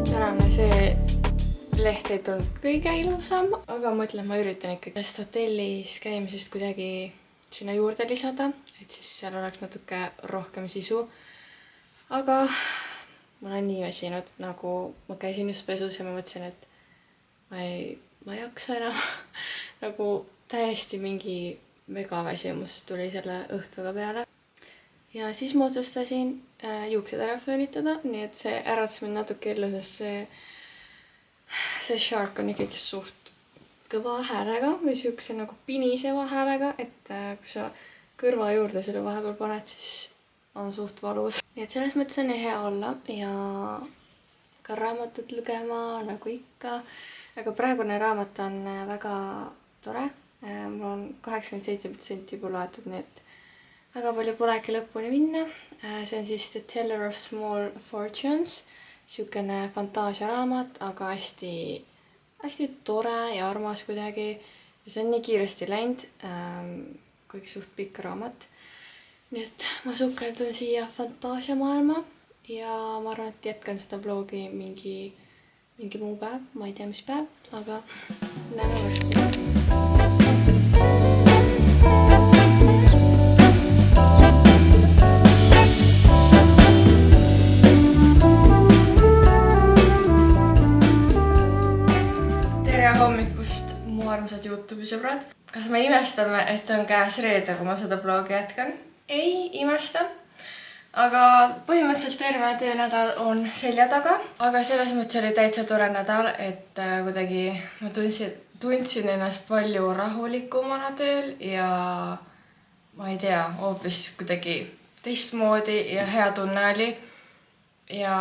Tänane see leht ei tulnud kõige ilusam, aga ma ütlen, ma üritan ikkagi sellest hotellis käimisest kuidagi sinna juurde lisada, et siis seal oleks natuke rohkem sisu. Aga ma olen nii väsinud, nagu ma käisin just pesus ja ma mõtlesin, et ma ei jaksa enam. Nagu täiesti mingi megaväsimus tuli selle õhtuga peale. Ja siis ma otsustasin juuksed ära föönitada, nii et see äratas mind natuke ellu, sest see Shark on ikkagi suht kõva häälega või siukse nagu piniseva häälega, et kui sa kõrva juurde selle vahepeal paned, siis on suht valus. Nii et selles mõttes on hea olla ja ka raamatut lugema nagu ikka. Aga praegune raamat on väga tore. Mul on 87% juba loetud, nii et väga palju polegi lõpuni minna. See on siis The Teller of Small Fortunes. Siukene fantaasiaraamat, aga hästi tore ja armas kuidagi. Ja see on nii kiiresti läinud, kõik suht pikk raamat. Nii et ma sukeldun siia fantaasiamaailma ja ma arvan, et jätkan seda blogi mingi muu päev. Ma ei tea, mis päev, aga näeme varsti. Armsad YouTube'i sõbrad. Kas me imestame, et on käes reede, kui ma seda blogi jätkan? Ei imesta. Aga põhimõtteliselt terve töönädal on selja taga. Aga selles mõttes oli täitsa tore nädal, et kuidagi ma tundsin ennast palju rahulikumana tööl ja ma ei tea, hoopis kuidagi teistmoodi ja hea tunne oli. Ja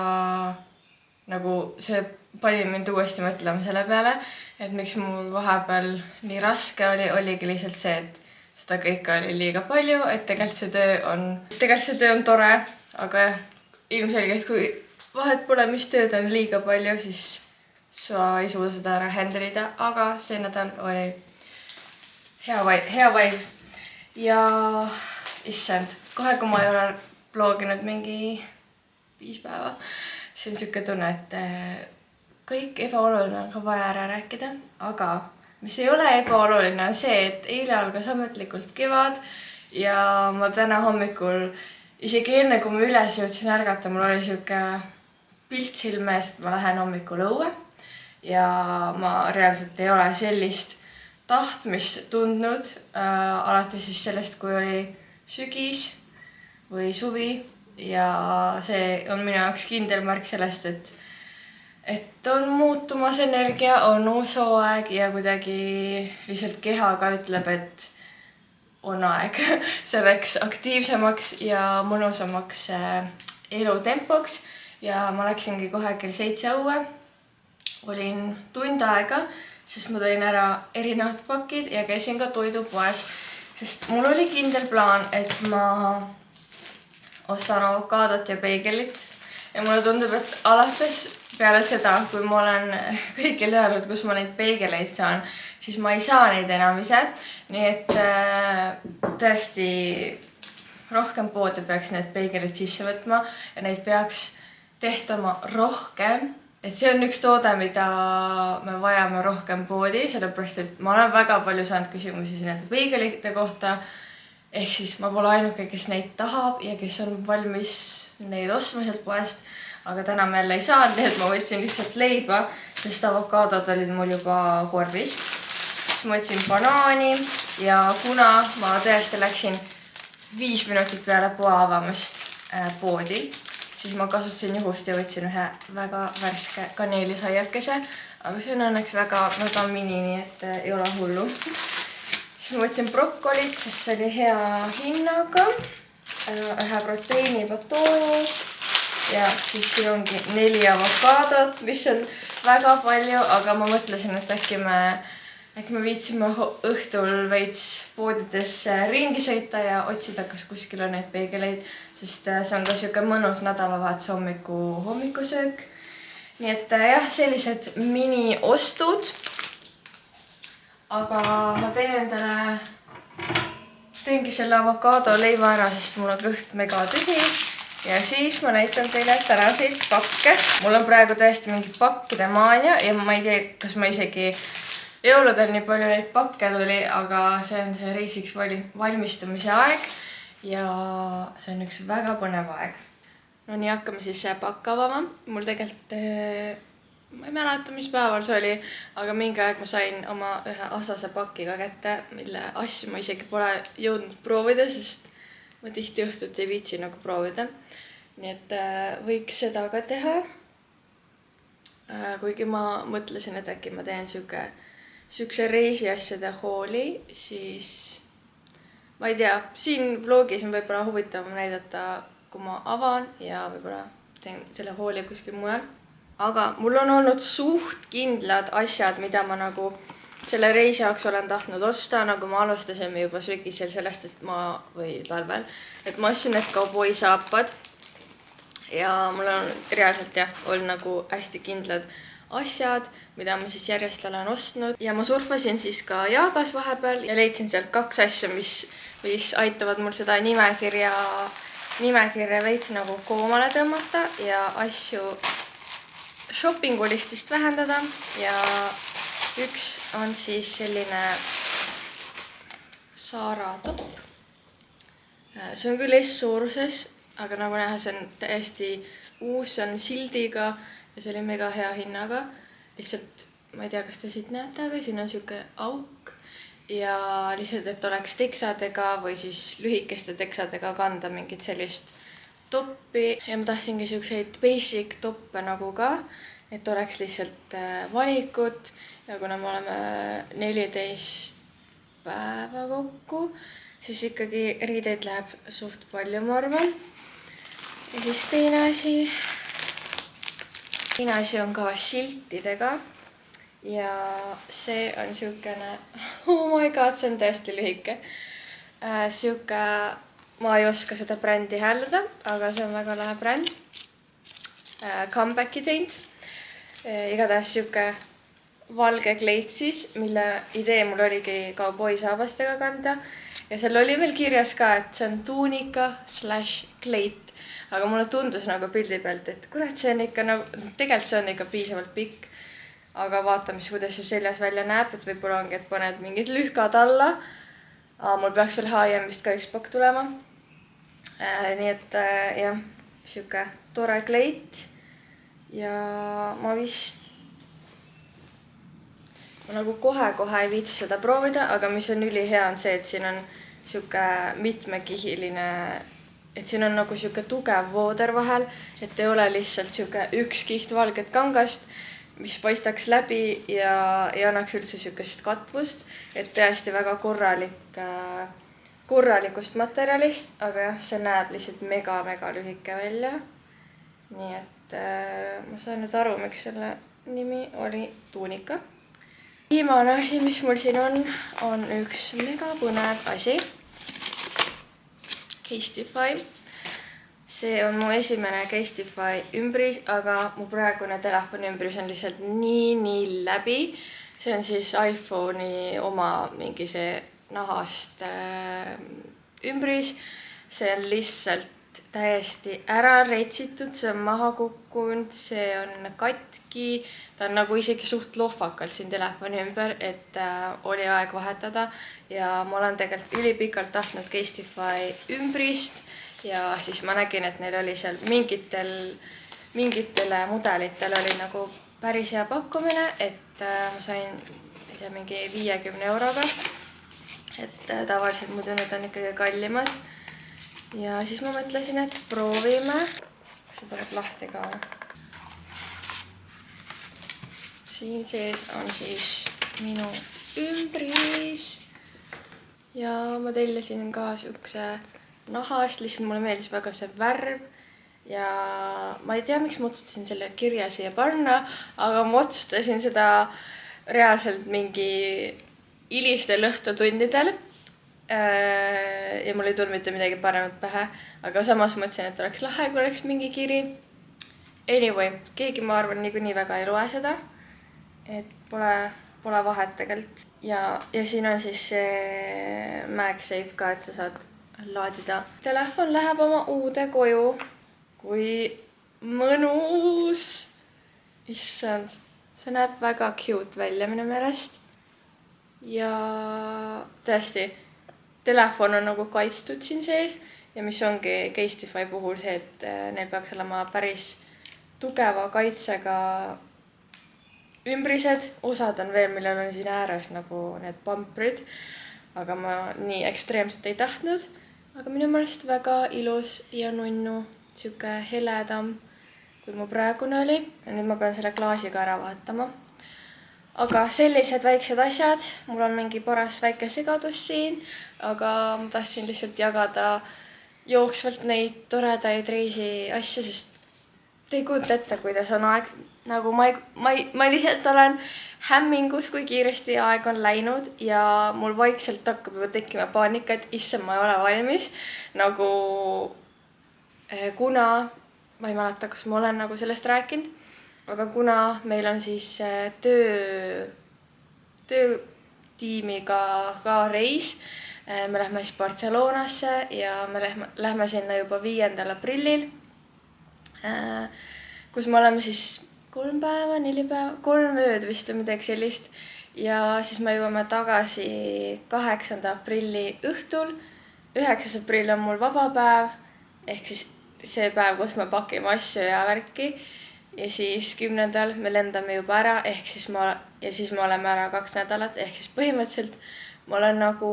nagu see pani mind uuesti mõtlema selle peale, et miks mul vahepeal nii raske oligi lihtsalt see, et seda kõike oli liiga palju, et tegelikult see töö on tore, aga ilmselgelt kui vahet pole, mis tööd on liiga palju, siis sa ei suuda seda ära handle'ida, aga see nädal oli hea vibe. Ja issand, kohe kui ma ei ole bloginud mingi 5 päeva, see on siuke tunne, et kõik ebaoluline on ka vaja ära rääkida, aga mis ei ole ebaoluline on see, et eile algas ametlikult kevad ja ma täna hommikul isegi enne kui ma üles jõudsin ärgata, mul oli siuke pilt silme ees, et ma lähen hommikul õue ja ma reaalselt ei ole sellist tahtmist tundnud alates siis sellest, kui oli sügis või suvi ja see on minu jaoks kindel märk sellest, et on muutumas energia, on uus hooaeg ja kuidagi lihtsalt keha ka ütleb, et on aeg selleks aktiivsemaks ja mõnusamaks elutempoks ja ma läksingi kohe kell 7 õue. Olin tund aega, sest ma tõin ära erinevad pakid ja käisin ka toidupoes, sest mul oli kindel plaan, et ma ostan avokaadot ja peegelit ja mulle tundub, et alates peale seda, kui ma olen kõigil öelnud, kus ma neid peegeleid saan, siis ma ei saa neid enam ise. Nii et tõesti rohkem poode peaks need peegelid sisse võtma ja neid peaks tehtama rohkem. Et see on üks toode, mida me vajame rohkem poodi, sellepärast et ma olen väga palju saanud küsimusi nende peegelite kohta. Ehk siis ma pole ainuke, kes neid tahab ja kes on valmis neid ostma sealt poest. Aga täna ma jälle ei saanud, nii et ma võtsin lihtsalt leiba, sest avokaadod olid mul juba korvis. Siis ma võtsin banaani ja kuna ma tõesti läksin 5 minutit peale poe avamist poodi, siis ma kasutasin juhust ja võtsin ühe väga värske kaneelisaiakese, aga see on õnneks väga mini, nii et ei ole hullu. Siis ma võtsin brokolit, sest see oli hea hinnaga, ühe proteiinibatooni ja siis siin ongi 4 avokaadot, mis on väga palju, aga ma mõtlesin, et äkki me viitsime õhtul veits poodides ringi sõita ja otsida, kas kuskil on neid peegeleid, sest see on ka siuke mõnus nädalavahetuse hommikusöök. Nii et jah, sellised mini-ostud. Aga ma teengi selle avokaado leiva ära, sest mul on kõht mega tühi. Ja siis ma näitan teile tänaseid pakke. Mul on praegu tõesti mingi pakkide maania ja ma ei tea, kas ma isegi jõuludel nii palju neid pakke tuli, aga see on see reisiks valmistumise aeg ja see on üks väga põnev aeg. No nii, hakkame siis pakka avama. Mul tegelikult, ma ei mäleta, mis päeval see oli, aga mingi aeg ma sain oma ühe asase pakiga kätte, mille asju ma isegi pole jõudnud proovida, sest ma tihti õhtut ei viitsi nagu proovida. Nii et võiks seda ka teha. Kuigi ma mõtlesin, et äkki ma teen siukse reisiasjade hooli, siis ma ei tea, siin vlogis on võib-olla huvitavam näidata, kui ma avan ja võib-olla teen selle hooli kuskil mujal. Aga mul on olnud suht kindlad asjad, mida ma nagu selle reisi jaoks olen tahtnud osta, nagu ma alustasime juba sügisel sellest, või talvel, et ma ostsin need kauboisaapad ja mul on reaalselt olnud nagu hästi kindlad asjad, mida ma siis järjest olen ostnud ja ma surfasin siis ka Jaagas vahepeal ja leidsin sealt 2 asja, mis aitavad mul seda nimekirja veits nagu koomale tõmmata ja asju shoppingulistist vähendada ja üks on siis selline Zara topp. See on küll S-suuruses, aga nagu näha, see on täiesti uus, see on sildiga ja see oli mega hea hinnaga. Lihtsalt, ma ei tea, kas te siit näete, aga siin on siuke auk ja lihtsalt, et oleks teksadega või siis lühikeste teksadega kanda mingit sellist toppi. Ja ma tahtsingi siukseid basic toppe nagu ka, et oleks lihtsalt valikut. Ja kuna me oleme 14 päeva kokku, siis ikkagi riideid läheb suht palju, ma arvan. Ja siis teine asi on ka siltidega. Ja see on siukene, oh my god, see on tõesti lühike. Siuke, ma ei oska seda brändi hääldada, aga see on väga lahe bränd. Comebacki teinud. Igatahes siuke valge kleit siis, mille idee mul oligi kauboisaabastega kanda. ja seal oli veel kirjas ka, et see on tuunika/kleit, aga mulle tundus nagu pildi pealt, et kurat, see on ikka nagu, tegelikult see on ikka piisavalt pikk. Aga vaatame siis, kuidas see seljas välja näeb, et võib-olla ongi, et paned mingid lühkad alla. Mul peaks veel H&M-ist ka üks pakk tulema. Nii et jah, siuke tore kleit ja ma vist nagu kohe ei viitsi seda proovida, aga mis on ülihea on see, et siin on siuke mitmekihiline, et siin on nagu siuke tugev vooder vahel, et ei ole lihtsalt siuke üks kiht valget kangast, mis paistaks läbi ja annaks üldse siukest katvust, et tõesti väga korralikust materjalist, aga jah, see näeb lihtsalt mega lühike välja. Nii et ma saan nüüd aru, miks selle nimi oli tuunika. Viimane asi, mis mul siin on üks mega põnev asi. Casetify. See on mu esimene Casetify ümbris, aga mu praegune telefoni ümbris on lihtsalt nii läbi. See on siis iPhone'i oma mingi see nahast ümbris. See on lihtsalt täiesti ära retsitud, see on maha kukkunud, see on katki. Ta on nagu isegi suht lohvakalt siin telefoni ümber, et oli aeg vahetada. Ja ma olen tegelikult ülipikalt tahtnud Casetify ümbrist. Ja siis ma nägin, et neil oli seal mingitele mudelitel oli nagu päris hea pakkumine, et ma sain mingi 50 euroga. Et tavaliselt muidu need on ikkagi kallimad. Ja siis ma mõtlesin, et proovime. See tuleb lahti ka. Siin sees on siis minu ümbris. Ja ma tellisin ka siukse nahast, lihtsalt mulle meeldis väga see värv. Ja ma ei tea, miks ma otsustasin selle kirja siia panna, aga ma otsustasin seda reaalselt mingi hilistel õhtutundidel. Ja mul ei tulnud mitte midagi paremat pähe, aga samas mõtlesin, et oleks lahe, kui oleks mingi kiri. Anyway, keegi ma arvan niikuinii väga ei loe seda, et pole vahet tegelikult. Ja siin on siis see MagSafe ka, et sa saad laadida. Telefon läheb oma uude koju, kui mõnus. Issand, see näeb väga cute välja minu meelest. Ja tõesti, telefon on nagu kaitstud siin sees ja mis ongi Casetify puhul see, et neil peaks olema päris tugeva kaitsega ümbrised. Osad on veel, millel on siin ääres nagu need pumprid, aga ma nii ekstreemselt ei tahtnud. Aga minu meelest väga ilus ja nunnu, siuke heledam, kui mu praegune oli. Ja nüüd ma pean selle klaasiga ära vahetama. Aga sellised väiksed asjad, mul on mingi paras väike segadus siin, aga ma tahtsin lihtsalt jagada jooksvalt neid toredaid reisi asju, sest te ei kujuta ette, kuidas on aeg. Nagu ma lihtsalt olen hämmingus, kui kiiresti aeg on läinud ja mul vaikselt hakkab juba tekkima paanika, et issand, ma ei ole valmis. Nagu kuna, ma ei mäleta, kas ma olen nagu sellest rääkinud, aga kuna meil on siis töötiimiga ka reis, me lähme siis Barcelonasse ja me lähme sinna juba 5. aprillil, kus me oleme siis 3 päeva, 4 päeva, 3 ööd vist või midagi sellist. Ja siis me jõuame tagasi 8. aprilli õhtul. 9. aprill on mul vaba päev, ehk siis see päev, kus me pakime asju ja värki. Ja siis 10. me lendame juba ära, ehk siis me oleme ära 2 nädalat, ehk siis põhimõtteliselt ma olen nagu,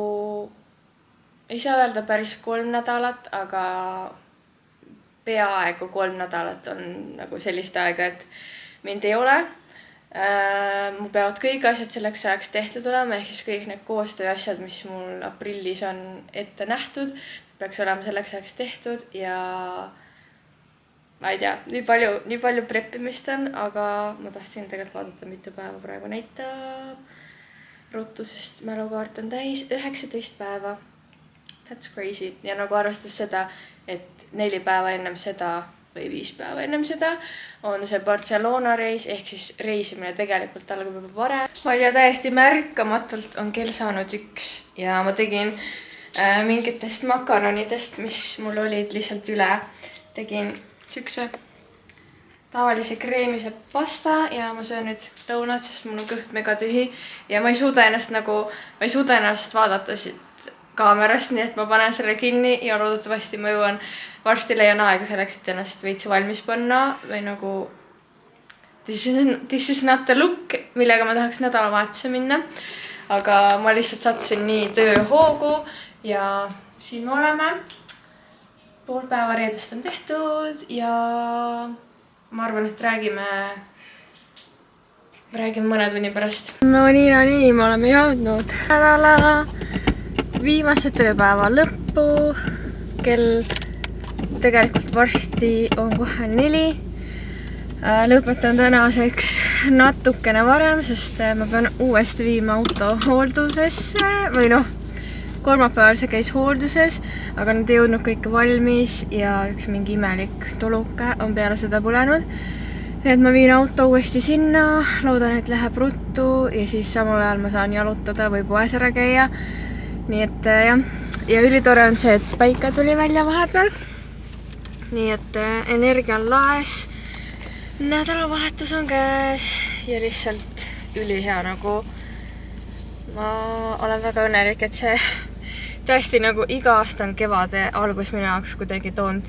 ei saa öelda päris 3 nädalat, aga peaaegu 3 nädalat on nagu sellist aega, et mind ei ole. Mul peavad kõik asjad selleks ajaks tehtud olema, ehk siis kõik need koostööasjad, mis mul aprillis on ette nähtud, peaks olema selleks ajaks tehtud ja ma ei tea, nii palju preppimist on, aga ma tahtsin tegelikult vaadata, mitu päeva praegu näitab ruttu, sest mälukaart on täis 19 päeva. That's crazy. Ja nagu arvestades seda, et 4 päeva ennem seda või 5 päeva ennem seda on see Barcelona reis, ehk siis reisimine tegelikult algab juba varem. Ma ei tea, täiesti märkamatult on kell saanud 1 ja ma tegin mingitest makaronidest, mis mul olid lihtsalt üle. Tegin siukse tavalise kreemise pasta ja ma söön nüüd lõunat, sest mul on kõht mega tühi ja ma ei suuda ennast vaadata siit kaamerast, nii et ma panen selle kinni ja loodetavasti ma jõuan varsti leian aega selleks, et ennast veits valmis panna või nagu this is not the look, millega ma tahaks nädalavahetuse minna. Aga ma lihtsalt sattusin nii tööhoogu ja siin me oleme. Pool päeva reedest on tehtud ja ma arvan, et räägime mõne tunni pärast. No nii, me oleme jõudnud nädala viimase tööpäeva lõppu. Kell tegelikult varsti on kohe 4. Lõpetan tänaseks natukene varem, sest ma pean uuesti viima auto hooldusesse või kolmapäeval see käis hoolduses, aga nad ei jõudnud kõike valmis ja üks mingi imelik tuluke on peale seda põlenud. Nii et ma viin auto uuesti sinna, loodan, et läheb ruttu ja siis samal ajal ma saan jalutada või poes ära käia. Nii et jah, ja ülitore on see, et päike tuli välja vahepeal. Nii et energia on laes. Nädalavahetus on käes ja lihtsalt ülihea nagu. Ma olen väga õnnelik, et see tõesti nagu iga aasta on kevade algus minu jaoks kuidagi toonud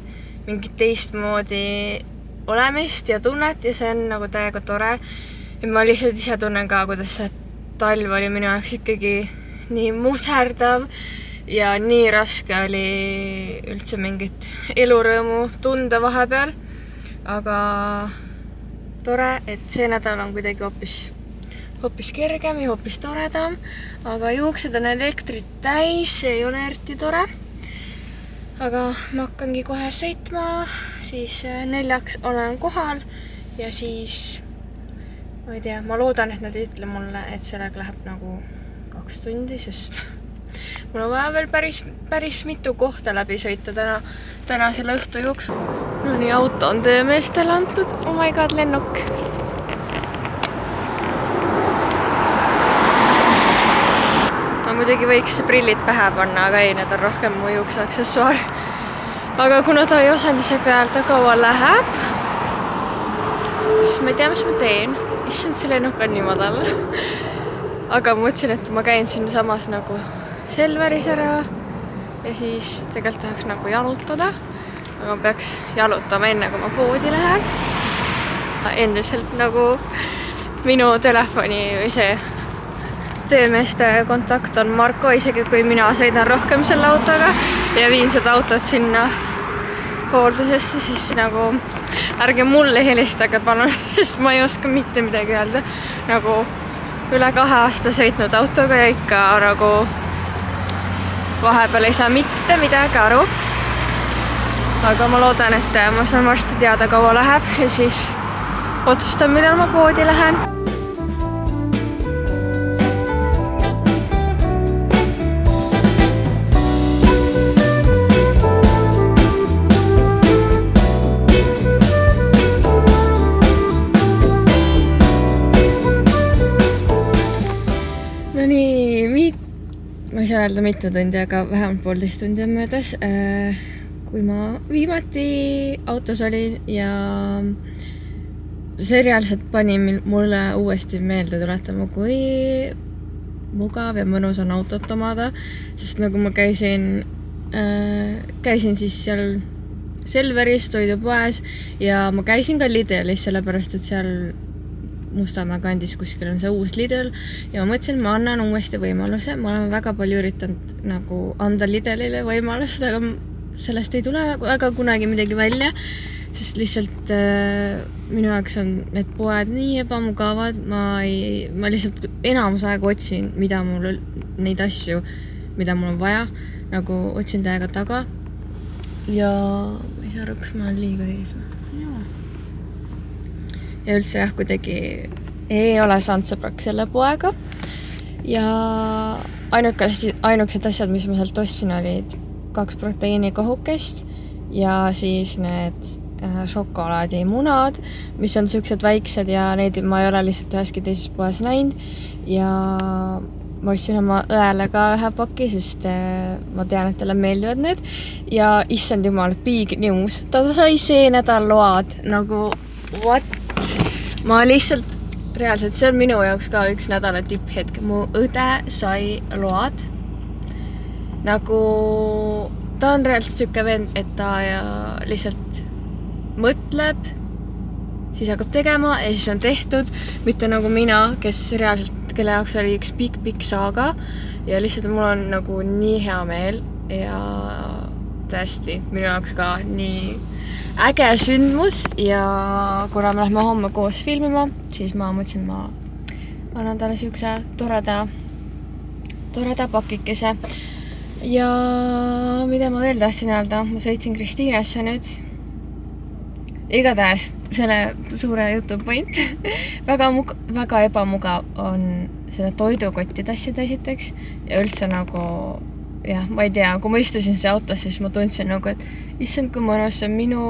mingit teistmoodi olemist ja tunnet ja see on nagu täiega tore. Ja ma lihtsalt ise tunnen ka, kuidas see talv oli minu jaoks ikkagi nii muserdav ja nii raske oli üldse mingit elurõõmu tunda vahepeal. Aga tore, et see nädal on kuidagi hoopis kergem ja hoopis toredam, aga juuksed on elektrit täis, see ei ole eriti tore. Aga ma hakkangi kohe sõitma, siis 4 olen kohal ja siis ma ei tea, ma loodan, et nad ei ütle mulle, et sellega läheb nagu 2 tundi, sest mul on vaja veel päris mitu kohta läbi sõita tänasel õhtu jooksul. No nii, auto on töömeestele antud. Oh my god, lennuk. Ma muidugi võiks prillid pähe panna, aga ei, need on rohkem mu juukseaksessuaar. Aga kuna ta ei osanud ise pealda kaua läheb, siis ma ei tea, mis ma teen. Issand, see lennuk on nii madal. Aga ma mõtlesin, et ma käin siin samas nagu Selveris ära ja siis tegelikult tahaks nagu jalutada. Aga ma peaks jalutama enne, kui ma poodi lähen. Endiselt nagu minu telefoni või see töömeeste kontakt on Marko, isegi kui mina sõidan rohkem selle autoga ja viin seda autot sinna hooldusesse, siis nagu ärge mulle helistage palun, sest ma ei oska mitte midagi öelda. Nagu üle 2 aasta sõitnud autoga ja ikka nagu vahepeal ei saa mitte midagi aru. Aga ma loodan, et ma saan varsti teada, kaua läheb ja siis otsustan, millal ma poodi lähen. No nii, ma ei saa öelda mitu tundi, aga vähemalt 1,5 tundi on möödas. Kui ma viimati autos olin ja see reaalselt pani mulle uuesti meelde tuletama, kui mugav ja mõnus on autot omada, sest nagu ma käisin siis seal Selveris toidupoes ja ma käisin ka Lidlis, sellepärast et seal Mustamäe kandis kuskil on see uus Lidl ja ma mõtlesin, ma annan uuesti võimaluse. Ma olen väga palju üritanud nagu anda Lidlile võimalust, aga sellest ei tule väga kunagi midagi välja, sest lihtsalt minu jaoks on need poed nii ebamugavad. Ma lihtsalt enamus aega otsin, neid asju, mida mul on vaja, nagu otsin täiega taga ja ma ei saa aru, kas ma olen liiga ees. Ja üldse jah, kuidagi ei ole saanud sõbraks selle poega ja ainukesed asjad, mis ma sealt ostsin, olid 2 proteiinikohukest ja siis need šokolaadimunad, mis on siuksed väiksed ja neid ma ei ole lihtsalt üheski teises poes näinud ja ma ostsin oma õele ka ühe paki, sest ma tean, et talle meeldivad need. Ja issand jumal, big news. Ta sai see nädal load nagu what? Ma lihtsalt, reaalselt, see on minu jaoks ka üks nädala tipphetk. Mu õde sai load. Nagu ta on reaalselt siuke vend, et ta lihtsalt mõtleb, siis hakkab tegema ja siis on tehtud. Mitte nagu mina, kes reaalselt, kelle jaoks oli üks pikk saaga ja lihtsalt mul on nagu nii hea meel ja tõesti minu jaoks ka nii äge sündmus ja kuna me lähme homme koos filmima, siis ma mõtlesin, ma annan talle siukse toreda pakikese. Ja mida ma veel tahtsin öelda, ma sõitsin Kristiinesse nüüd. Igatahes selle suure jutu point. väga ebamugav on seda toidukotti tassida esiteks ja üldse nagu, jah, ma ei tea, kui ma istusin see autos, siis ma tundsin nagu, et issand, kui mõnus, see on minu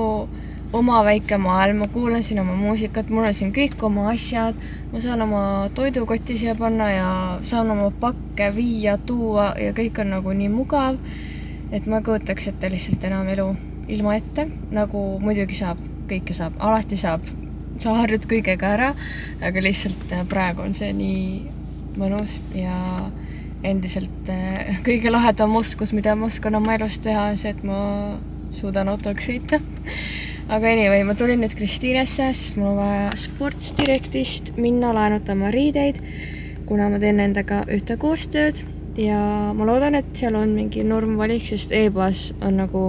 oma väike maailm, ma kuulan siin oma muusikat, mul on siin kõik oma asjad, ma saan oma toidukotti siia panna ja saan oma pakke viia, tuua ja kõik on nagu nii mugav, et ma kujutaks ette lihtsalt enam elu ilma ette, nagu muidugi saab. Kõike saab, alati saab, sa harjud kõigega ära, aga lihtsalt praegu on see nii mõnus ja endiselt kõige lahedam oskus, mida ma oskan oma elus teha, on see, et ma suudan autoga sõita. Aga anyway, ma tulin nüüd Kristiinesse, sest mul on vaja Sports Directist minna laenutama riideid, kuna ma teen endaga ühte koostööd ja ma loodan, et seal on mingi normvalik, sest e-poes on nagu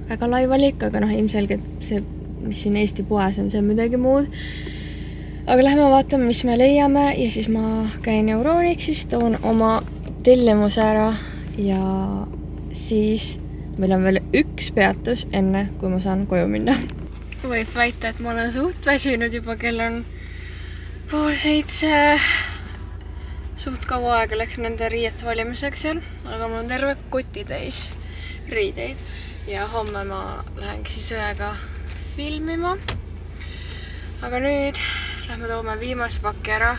väga lai valik, aga ilmselgelt see, mis siin Eesti poes on, see on midagi muud. Aga lähme vaatame, mis me leiame ja siis ma käin Euronixis, toon oma tellimuse ära ja siis meil on veel üks peatus enne, kui ma saan koju minna. Võib väita, et ma olen suht väsinud juba, kell on 6:30. Suht kaua aega läks nende riiete valimiseks seal, aga mul on terve koti täis riideid. Ja homme ma lähengi siis õega filmima. Aga nüüd lähme toome viimase paki ära,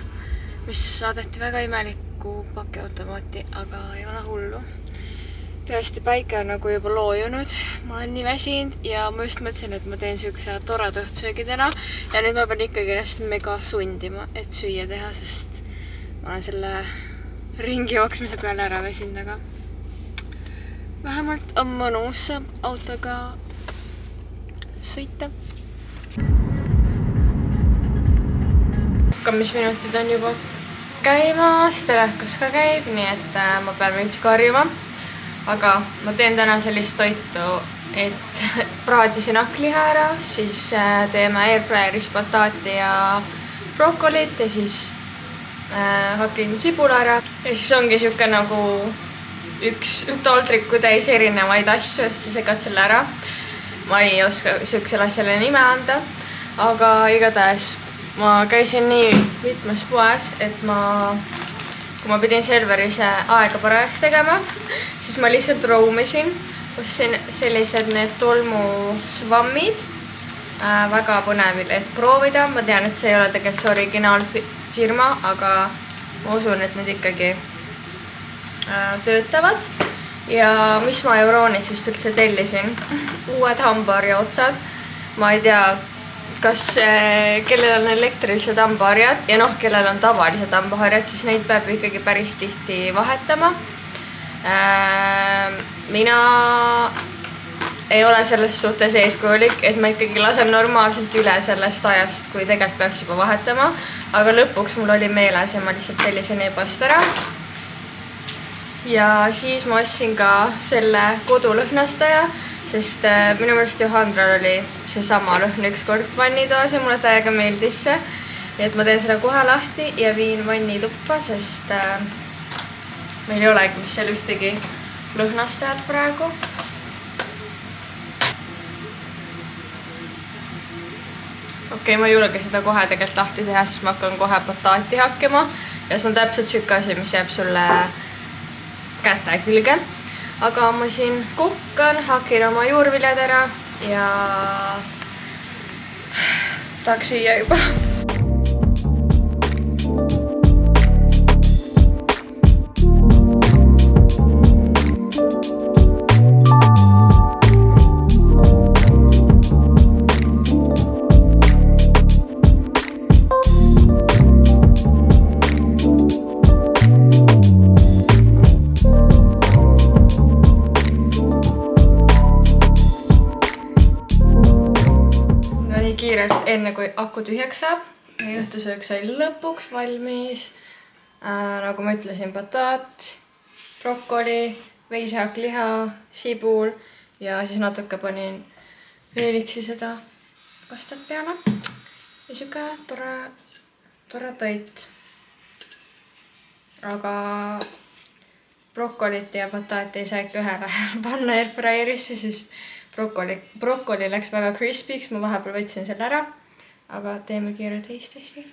mis saadeti väga imeliku pakiautomaati, aga ei ole hullu. Tõesti, päike on nagu juba loojunud. Ma olen nii väsinud ja ma just mõtlesin, et ma teen siukse toreda õhtusöögi täna. Ja nüüd ma pean ikkagi ennast mega sundima, et süüa teha, sest ma olen selle ringi jooksmise peale ära väsinud, aga vähemalt on mõnus autoga sõita. Mis minutid on juba käimas, telekas ka käib, nii et ma pean veits karjuma. Aga ma teen täna sellist toitu, et praadisin hakkliha ära, siis teeme airfryeris bataati ja brokolit ja siis hakin sibula ära. Ja siis ongi siuke nagu üks taldriku täis erinevaid asju, sest sa segad selle ära. Ma ei oska siuksele asjale nime anda, aga igatahes ma käisin nii mitmes poes, et kui ma pidin Selveris aega parajaks tegema, siis ma lihtsalt roomisin. Ostsin sellised need tolmusvammid. Väga põnevil, et proovida. Ma tean, et see ei ole tegelikult see originaalfirma, aga ma usun, et need ikkagi töötavad ja mis ma Euronixist üldse tellisin, uued hambaharja otsad. Ma ei tea, kas kellel on elektrilised hambaharjad ja kellel on tavalised hambaharjad, siis neid peab ikkagi päris tihti vahetama. Mina ei ole selles suhtes eeskujulik, et ma ikkagi lasen normaalselt üle sellest ajast, kui tegelikult peaks juba vahetama, aga lõpuks mul oli meeles ja ma lihtsalt tellisin e-post ära. Ja siis ma ostsin ka selle kodulõhnastaja, sest minu meelest Johandral oli seesama lõhn ükskord vannitoas ja mulle täiega meeldis see. Nii et ma teen selle kohe lahti ja viin vannituppa, sest meil ei olegi mis seal ühtegi lõhnastajat praegu. Okei, ma ei julge seda kohe tegelikult lahti teha, siis ma hakkan kohe bataati hakkima ja see on täpselt siuke asi, mis jääb sulle käte külge. Aga ma siin kukkan, hakin oma juurviljad ära ja tahaks süüa juba. tõenäoliselt enne, kui aku tühjaks saab. ja õhtusöök sai lõpuks valmis. Nagu ma ütlesin, bataat, brokoli, veisehakliha, sibul ja siis natuke panin Felixi seda pastat peale. ja sihuke tore toit. aga brokolit ja bataati ei saa ikka ühele panna airfryerisse, sest brokoli läks väga crispiks, ma vahepeal võtsin selle ära. aga teeme kiire testi.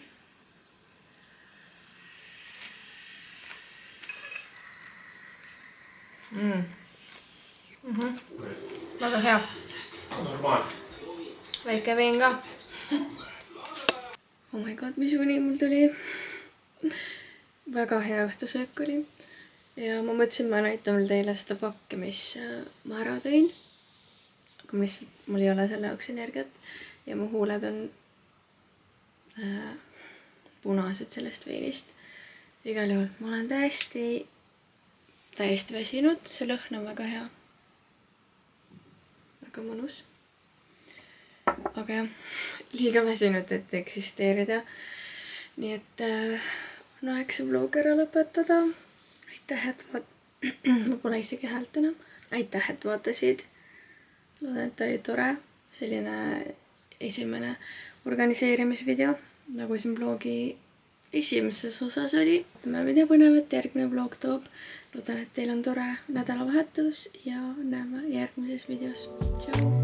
väga hea. väike vein ka. Oh my god, mis uni mul tuli. väga hea õhtusöök oli. ja ma mõtlesin, ma näitan teile seda pakki, mis ma ära tõin. aga mul ei ole selle jaoks energiat. ja mu huuled on punased sellest veinist. igal juhul ma olen täiesti väsinud, see lõhn on väga hea. väga mõnus. aga jah, liiga väsinud, et eksisteerida. nii et on aeg see vlog ära lõpetada. aitäh, et ma pole isegi häält enam. aitäh, et vaatasid. loodan, et oli tore. selline esimene organiseerimisvideo, nagu siin vlogi esimeses osas oli. mida põnevat järgmine vlog toob. loodan, et teil on tore nädalavahetus ja näeme järgmises videos. Tšau!